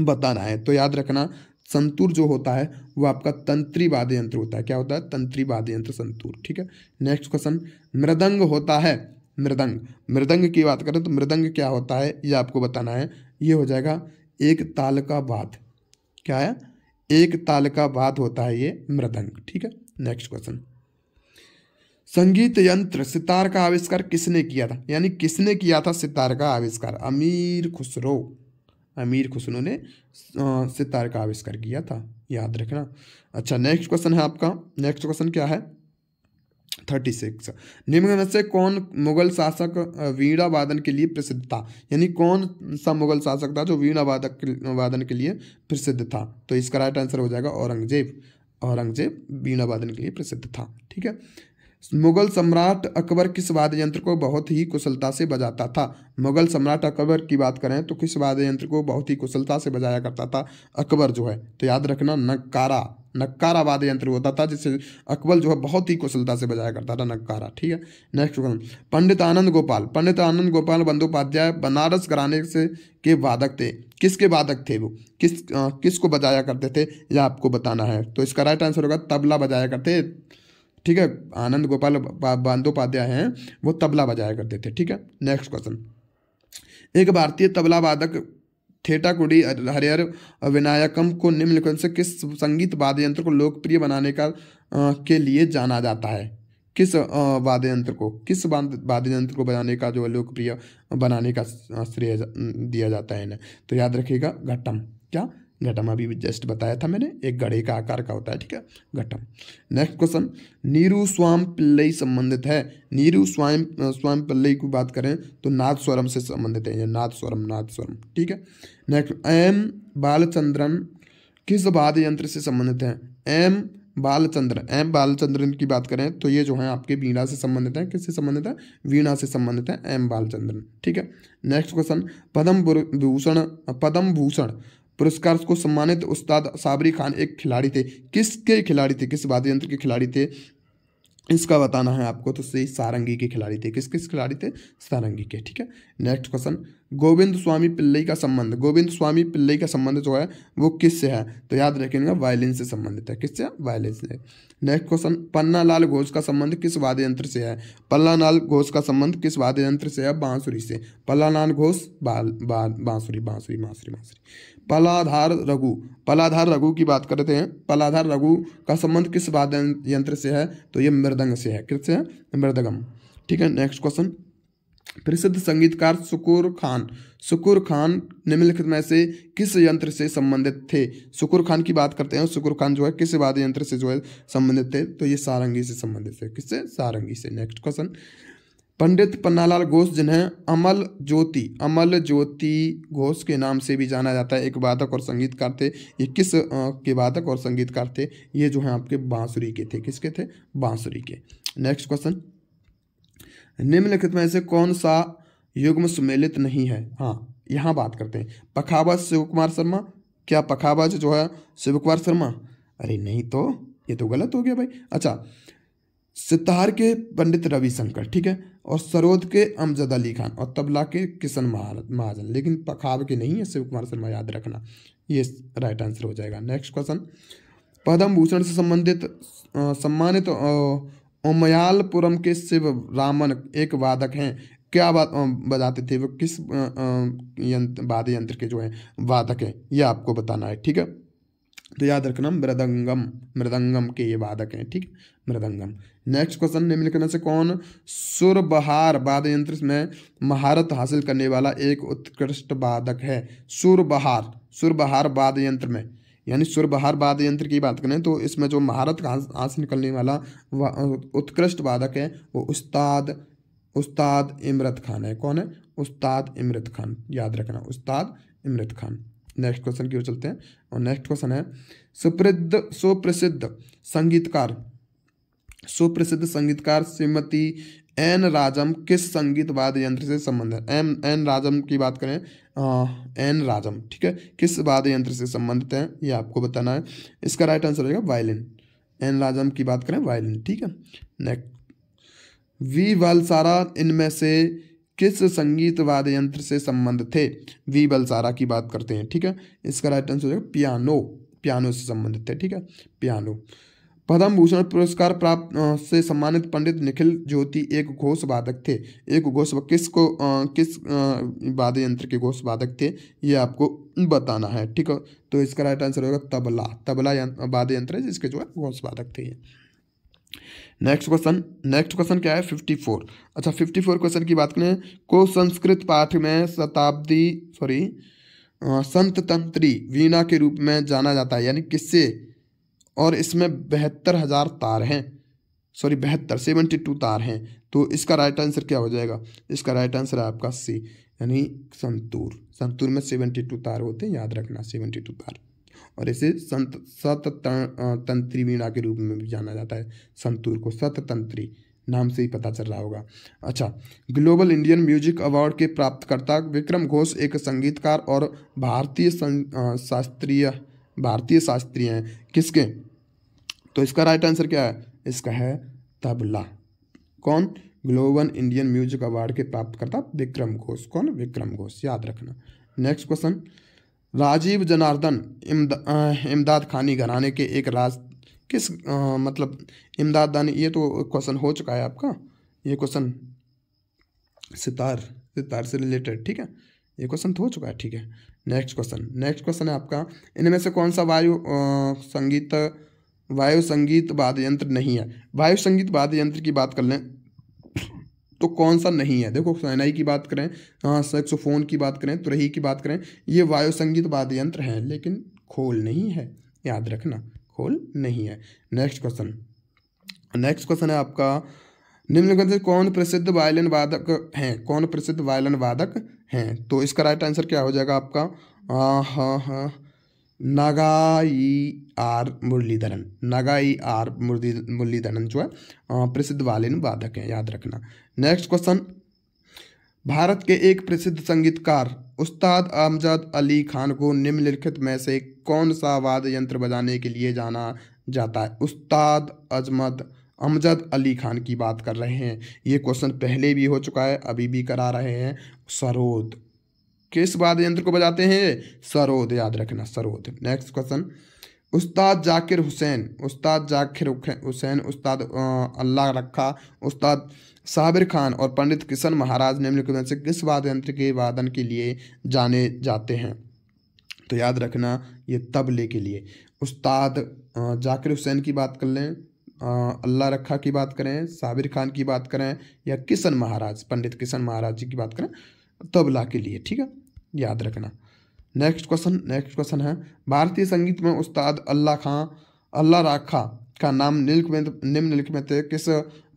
बताना है। तो याद रखना संतूर जो होता है वो आपका तंत्री वाद्य यंत्र होता है। क्या होता है? तंत्री वाद्य यंत्र, संतूर। ठीक है, नेक्स्ट क्वेश्चन, मृदंग होता है, मृदंग। मृदंग की बात करें तो मृदंग क्या होता है ये आपको बताना है। ये हो जाएगा एक ताल का वाद्य। क्या है? एक ताल का वाद्य होता है ये मृदंग। ठीक है, नेक्स्ट क्वेश्चन, संगीत यंत्र सितार का आविष्कार किसने किया था? यानी किसने किया था सितार का आविष्कार? अमीर खुसरो, अमीर खुसरो ने सितार का आविष्कार किया था, याद रखना। अच्छा, नेक्स्ट क्वेश्चन है आपका। नेक्स्ट क्वेश्चन क्या है? 36। निम्न में से कौन मुगल शासक वीणा वादन के लिए प्रसिद्ध था? यानी कौन सा मुगल शासक था जो वीणा वादन के लिए प्रसिद्ध था? तो इसका राइट आंसर हो जाएगा औरंगजेब। औरंगजेब वीणा वादन के लिए प्रसिद्ध था। ठीक है, मुगल सम्राट अकबर किस वाद्य यंत्र को बहुत ही कुशलता से बजाता था? मुगल सम्राट अकबर की बात करें तो किस वाद्य यंत्र को बहुत ही कुशलता से बजाया करता था अकबर जो है? तो याद रखना नक्कारा, नक्कारा वाद्य यंत्र होता था जिसे अकबर जो है बहुत ही कुशलता से बजाया करता था, नक्कारा। ठीक है, नेक्स्ट क्वेश्चन, पंडित आनंद गोपाल बंदोपाध्याय बनारस घराने से के वादक थे। किसके वादक थे वो? किसको बजाया करते थे यह आपको बताना है। तो इसका राइट आंसर होगा तबला बजाया करते। ठीक है, आनंद गोपाल बंदोपाध्याय हैं वो तबला बजाया करते थे। ठीक है, नेक्स्ट क्वेश्चन, एक भारतीय तबला वादक थेटाकुडी हरिहर विनायकम को निम्नलिखित से किस संगीत वाद्य यंत्र को लोकप्रिय बनाने के लिए जाना जाता है? किस वाद्य यंत्र को, किस वाद्य यंत्र को बजाने का जो लोकप्रिय बनाने का श्रेय दिया जाता है इन्हें? तो याद रखिएगा घटम। क्या? घटम, अभी जस्ट बताया था मैंने, एक घड़े का आकार का होता है। ठीक है, घटम। नेक्स्ट क्वेश्चन, नीरू स्वाम पिल्लई संबंधित है। नीरू स्वाम पिल्लई की बात करें तो नाद स्वरम से संबंधित है, नाद स्वरम, नाद स्वरम। ठीक है, नेक्स्ट, एम बालचंद्रन किस वाद्य यंत्र से संबंधित है? एम बालचंद्रन की बात करें तो ये जो है आपके वीणा से संबंधित है। किससे संबंधित है? वीणा से संबंधित है, एम बालचंद्रन। ठीक है, नेक्स्ट क्वेश्चन, पद्म भूषण पुरस्कार को सम्मानित उस्ताद साबरी खान एक खिलाड़ी थे। किसके खिलाड़ी थे? किस वाद्य यंत्र के खिलाड़ी थे इसका बताना है आपको। तो सही सारंगी के खिलाड़ी थे। किस खिलाड़ी थे? सारंगी के। ठीक है, नेक्स्ट क्वेश्चन, गोविंद स्वामी पिल्लई का संबंध, गोविंद स्वामी पिल्लई का संबंध जो है वो किससे है? तो याद रखेंगे वायलिन से संबंधित है। किससे? वायलिन से। नेक्स्ट क्वेश्चन, पन्नालाल घोष का संबंध किस वाद्य यंत्र से है? पन्नालाल घोष का संबंध किस वाद्य यंत्र से है? बांसुरी से। पन्नालाल घोष बांसुरी बांसुरी बांसुरी बांसुरी। पलाधार रघु, पलाधार रघु की बात करते हैं। पलाधार रघु का संबंध किस वाद्य यंत्र से है? तो ये मृदंग से है। किससे है? मृदंगम। ठीक है। नेक्स्ट क्वेश्चन, प्रसिद्ध संगीतकार शुकुर खान, शुकुर खान निम्नलिखित में से किस यंत्र से संबंधित थे? शुकुर खान की बात करते हैं। शुकुर खान जो है किस वाद्य यंत्र से जो है संबंधित थे? तो ये सारंगी से संबंधित है। किससे? सारंगी से। नेक्स्ट क्वेश्चन, पंडित पन्नालाल घोष जिन्हें अमल ज्योति घोष के नाम से भी जाना जाता है, एक वादक और संगीतकार थे। ये किस के वादक और संगीतकार थे? ये जो है आपके बांसुरी के थे। किसके थे? बांसुरी के। नेक्स्ट क्वेश्चन, निम्नलिखित में से कौन सा युग्म सुमेलित नहीं है? हाँ, यहाँ बात करते हैं। पखावज शिव कुमार शर्मा, क्या पखावज जो है शिव कुमार शर्मा? अरे नहीं, तो ये तो गलत हो गया भाई। अच्छा, सितार के पंडित रविशंकर, ठीक है, और सरोद के अमजद अली खान, और तबला के किशन महाजन, लेकिन पखाव के नहीं है शिव कुमार शर्मा, याद रखना। ये राइट आंसर हो जाएगा। नेक्स्ट क्वेश्चन, पद्म भूषण से संबंधित सम्मानित उमयालपुरम के शिव रामन एक वादक हैं, क्या बजाते थे वो? किस वाद्य यंत्र के जो है वादक हैं? ये आपको बताना है। ठीक है, तो याद रखना मृदंगम के ये वादक हैं। ठीक, मृदंगम। नेक्स्ट क्वेश्चन, निम्नलिखित में से कौन सुरबहार वाद्य यंत्र में महारत हासिल करने वाला एक उत्कृष्ट वादक है? सुरबहार वाद्य यंत्र में, यानी सुरबहार वाद्य यंत्र की बात करें तो इसमें जो महारत हासिल करने वाला उत्कृष्ट वादक है वो उस्ताद इमरत खान है। कौन है? उस्ताद इमरत खान, याद रखना, उस्ताद इमरत खान। नेक्स्ट क्वेश्चन की ओर चलते हैं, और नेक्स्ट क्वेश्चन है, सुप्रसिद्ध संगीतकार श्रीमती एन राजम किस संगीत वाद्य यंत्र से संबंध है? एन राजम की बात करें, एन राजम, ठीक है, किस वाद्य यंत्र से संबंधित है? ये आपको बताना है। इसका राइट आंसर होगा वायलिन। एन राजम की बात करें, वायलिन। ठीक है। नेक्स्ट, वी वलसारा इनमें से किस संगीत वाद्य यंत्र से संबंध थे? वी वलसारा की बात करते हैं। ठीक है, इसका राइट आंसर हो जाएगा पियानो से संबंधित है। ठीक है, पियानो। पद्म भूषण पुरस्कार प्राप्त से सम्मानित पंडित निखिल ज्योति एक घोष वादक थे। किस वाद्य यंत्र के घोष वादक थे? ये आपको बताना है। ठीक है, तो इसका राइट आंसर होगा तबला वाद्य यंत्र है जिसके जो है घोष वादक थे। नेक्स्ट क्वेश्चन क्या है? 54। अच्छा, 54 क्वेश्चन की बात करें, को संस्कृत पाठ में संत तंत्री वीणा के रूप में जाना जाता है, यानी किससे? और इसमें 72,000 तार हैं, 72 तार हैं। तो इसका राइट आंसर क्या हो जाएगा? इसका राइट आंसर है आपका सी, यानी संतूर में 72 तार होते हैं, याद रखना, 72 तार। और इसे सततंत्री वीणा के रूप में भी जाना जाता है। संतूर को सततंत्री नाम से ही पता चल रहा होगा। अच्छा, ग्लोबल इंडियन म्यूजिक अवार्ड के प्राप्तकर्ता विक्रम घोष एक संगीतकार और भारतीय शास्त्रीय हैं, किसके? तो इसका राइट आंसर क्या है? इसका है तबला। कौन? ग्लोबल इंडियन म्यूजिक अवार्ड के प्राप्तकर्ता विक्रम घोष। कौन? विक्रम घोष, याद रखना। नेक्स्ट क्वेश्चन, राजीव जनार्दन इमदाद खानी घराने के एक इमदाद दानी, ये तो क्वेश्चन हो चुका है आपका, ये क्वेश्चन सितार से रिलेटेड। ठीक है, ये क्वेश्चन तो हो चुका है। ठीक है, नेक्स्ट क्वेश्चन है आपका, इनमें से कौन सा वायु संगीत वाद्य यंत्र नहीं है? वायु संगीत वाद्य यंत्र की बात कर लें तो कौन सा नहीं है? देखो, शहनाई की बात करें, सैक्सोफोन की बात करें, तुरही की बात करें, ये वायु संगीत वाद्य यंत्र हैं, लेकिन खोल नहीं है, याद रखना, खोल नहीं है। नेक्स्ट क्वेश्चन है आपका, निम्नलिखित से कौन प्रसिद्ध वायलिन वादक हैं? तो इसका राइट आंसर क्या हो जाएगा आपका? नागाई आर मुरलीधरन जो है प्रसिद्ध वायलिन वादक हैं, याद रखना। नेक्स्ट क्वेश्चन, भारत के एक प्रसिद्ध संगीतकार उस्ताद अमजद अली खान को निम्नलिखित में से कौन सा वाद्य यंत्र बजाने के लिए जाना जाता है? उस्ताद अमजद अली खान की बात कर रहे हैं। ये क्वेश्चन पहले भी हो चुका है, अभी भी करा रहे हैं। सरोद, किस वाद्य यंत्र को बजाते हैं ये? सरोद, याद रखना सरोद। नेक्स्ट क्वेश्चन, उस्ताद जाकिर हुसैन, उस्ताद जाकिर हुसैन, उस्ताद अल्लाह रखा, उस्ताद साबिर खान और पंडित किशन महाराज निम्नलिखित में से किस वाद्य यंत्र के वादन के लिए जाने जाते हैं? तो याद रखना ये तबले के लिए। उस्ताद जाकिर हुसैन की बात कर लें, अल्लाह रखा की बात करें, साबिर खान की बात करें, या किशन महाराज, पंडित किशन महाराज जी की बात करें, तबला के लिए, ठीक है, याद रखना। नेक्स्ट क्वेश्चन है, भारतीय संगीत में उस्ताद अल्लाह राखा का नाम निम्नलिखित में से किस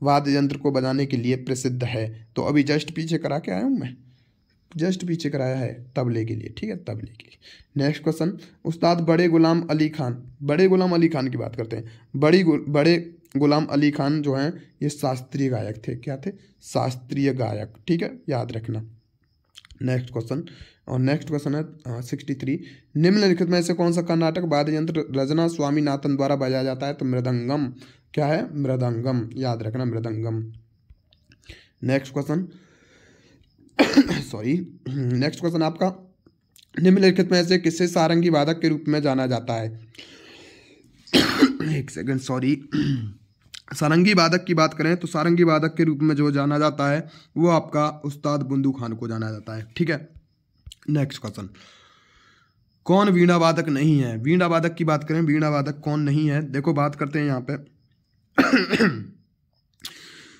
वाद्य यंत्र को बजाने के लिए प्रसिद्ध है? तो अभी जस्ट पीछे करा के आया हूँ मैं, जस्ट पीछे कराया है, तबले के लिए, ठीक है, तबले के लिए। नेक्स्ट क्वेश्चन, उस्ताद बड़े गुलाम अली खान की बात करते हैं। बड़े गुलाम अली खान जो हैं ये शास्त्रीय गायक थे। क्या थे? शास्त्रीय गायक, ठीक है, याद रखना। नेक्स्ट क्वेश्चन है 63, निम्नलिखित में से कौन सा कर्नाटक वाद्य यंत्र रजना स्वामीनाथन द्वारा बजाया जाता है? तो मृदंगम। क्या है? मृदंगम, याद रखना मृदंगम। नेक्स्ट क्वेश्चन आपका, निम्नलिखित में से किसे सारंगी वादक के रूप में जाना जाता है? एक सेकंड, सॉरी। सारंगी वादक की बात करें तो सारंगी वादक के रूप में जो जाना जाता है वो आपका उस्ताद बुंदू खान को जाना जाता है, ठीक है। नेक्स्ट क्वेश्चन, कौन वीणा वादक नहीं है? वीणा वादक की बात करें, वीणा वादक कौन नहीं है? देखो बात करते हैं यहाँ पे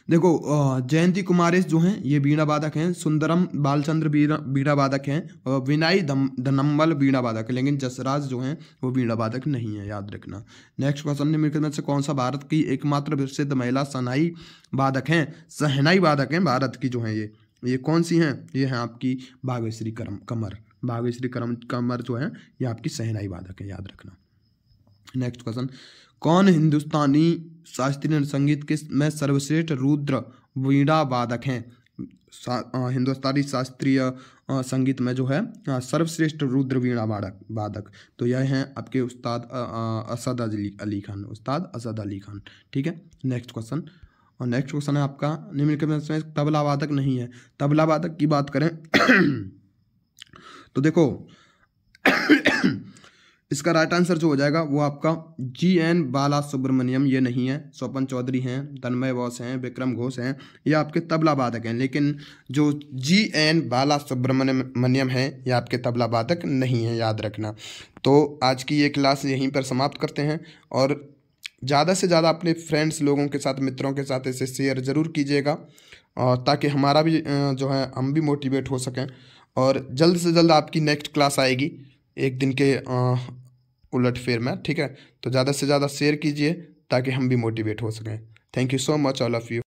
देखो जयंती कुमारेश जो हैं ये वीणा वादक हैं, सुंदरम बालचंद्र वीणा वादक हैं, और विनाई धनम्बल वीणा वादक है, लेकिन जसराज जो हैं वो वीणा वादक नहीं है, याद रखना। नेक्स्ट क्वेश्चन, निम्नलिखित में से कौन सा भारत की एकमात्र प्रसिद्ध महिला शहनाई वादक हैं? शहनाई वादक हैं भारत की जो हैं ये कौन सी हैं? ये हैं आपकी भाग्यश्री कमर। भाग्यश्री कमर जो है ये आपकी शहनाई वादक है, याद रखना। नेक्स्ट क्वेश्चन, कौन हिंदुस्तानी शास्त्रीय संगीत के में सर्वश्रेष्ठ रुद्र वीणा वादक हैं? हिंदुस्तानी शास्त्रीय संगीत में जो है सर्वश्रेष्ठ रुद्र वीणा वादक तो यह हैं आपके उस्ताद असद अली खान, उस्ताद असद अली खान, ठीक है। नेक्स्ट क्वेश्चन है आपका, निम्नलिखित में से तबला वादक नहीं है। तबला वादक की बात करें तो देखो इसका राइट आंसर जो हो जाएगा वो आपका GN बाला सुब्रमण्यम, ये नहीं है। स्वपन चौधरी हैं, तन्मय बॉस हैं, विक्रम घोष हैं, ये आपके तबला वादक हैं। लेकिन जो GN बाला सुब्रमण्यम है ये आपके तबला वादक नहीं है, याद रखना। तो आज की ये क्लास यहीं पर समाप्त करते हैं, और ज़्यादा से ज़्यादा अपने फ्रेंड्स लोगों के साथ, मित्रों के साथ इसे शेयर ज़रूर कीजिएगा, ताकि हमारा भी जो है हम भी मोटिवेट हो सकें, और जल्द से जल्द आपकी नेक्स्ट क्लास आएगी एक दिन के उलट फेर में, ठीक है। तो ज़्यादा से ज़्यादा शेयर कीजिए ताकि हम भी मोटिवेट हो सकें। Thank you so much all of you.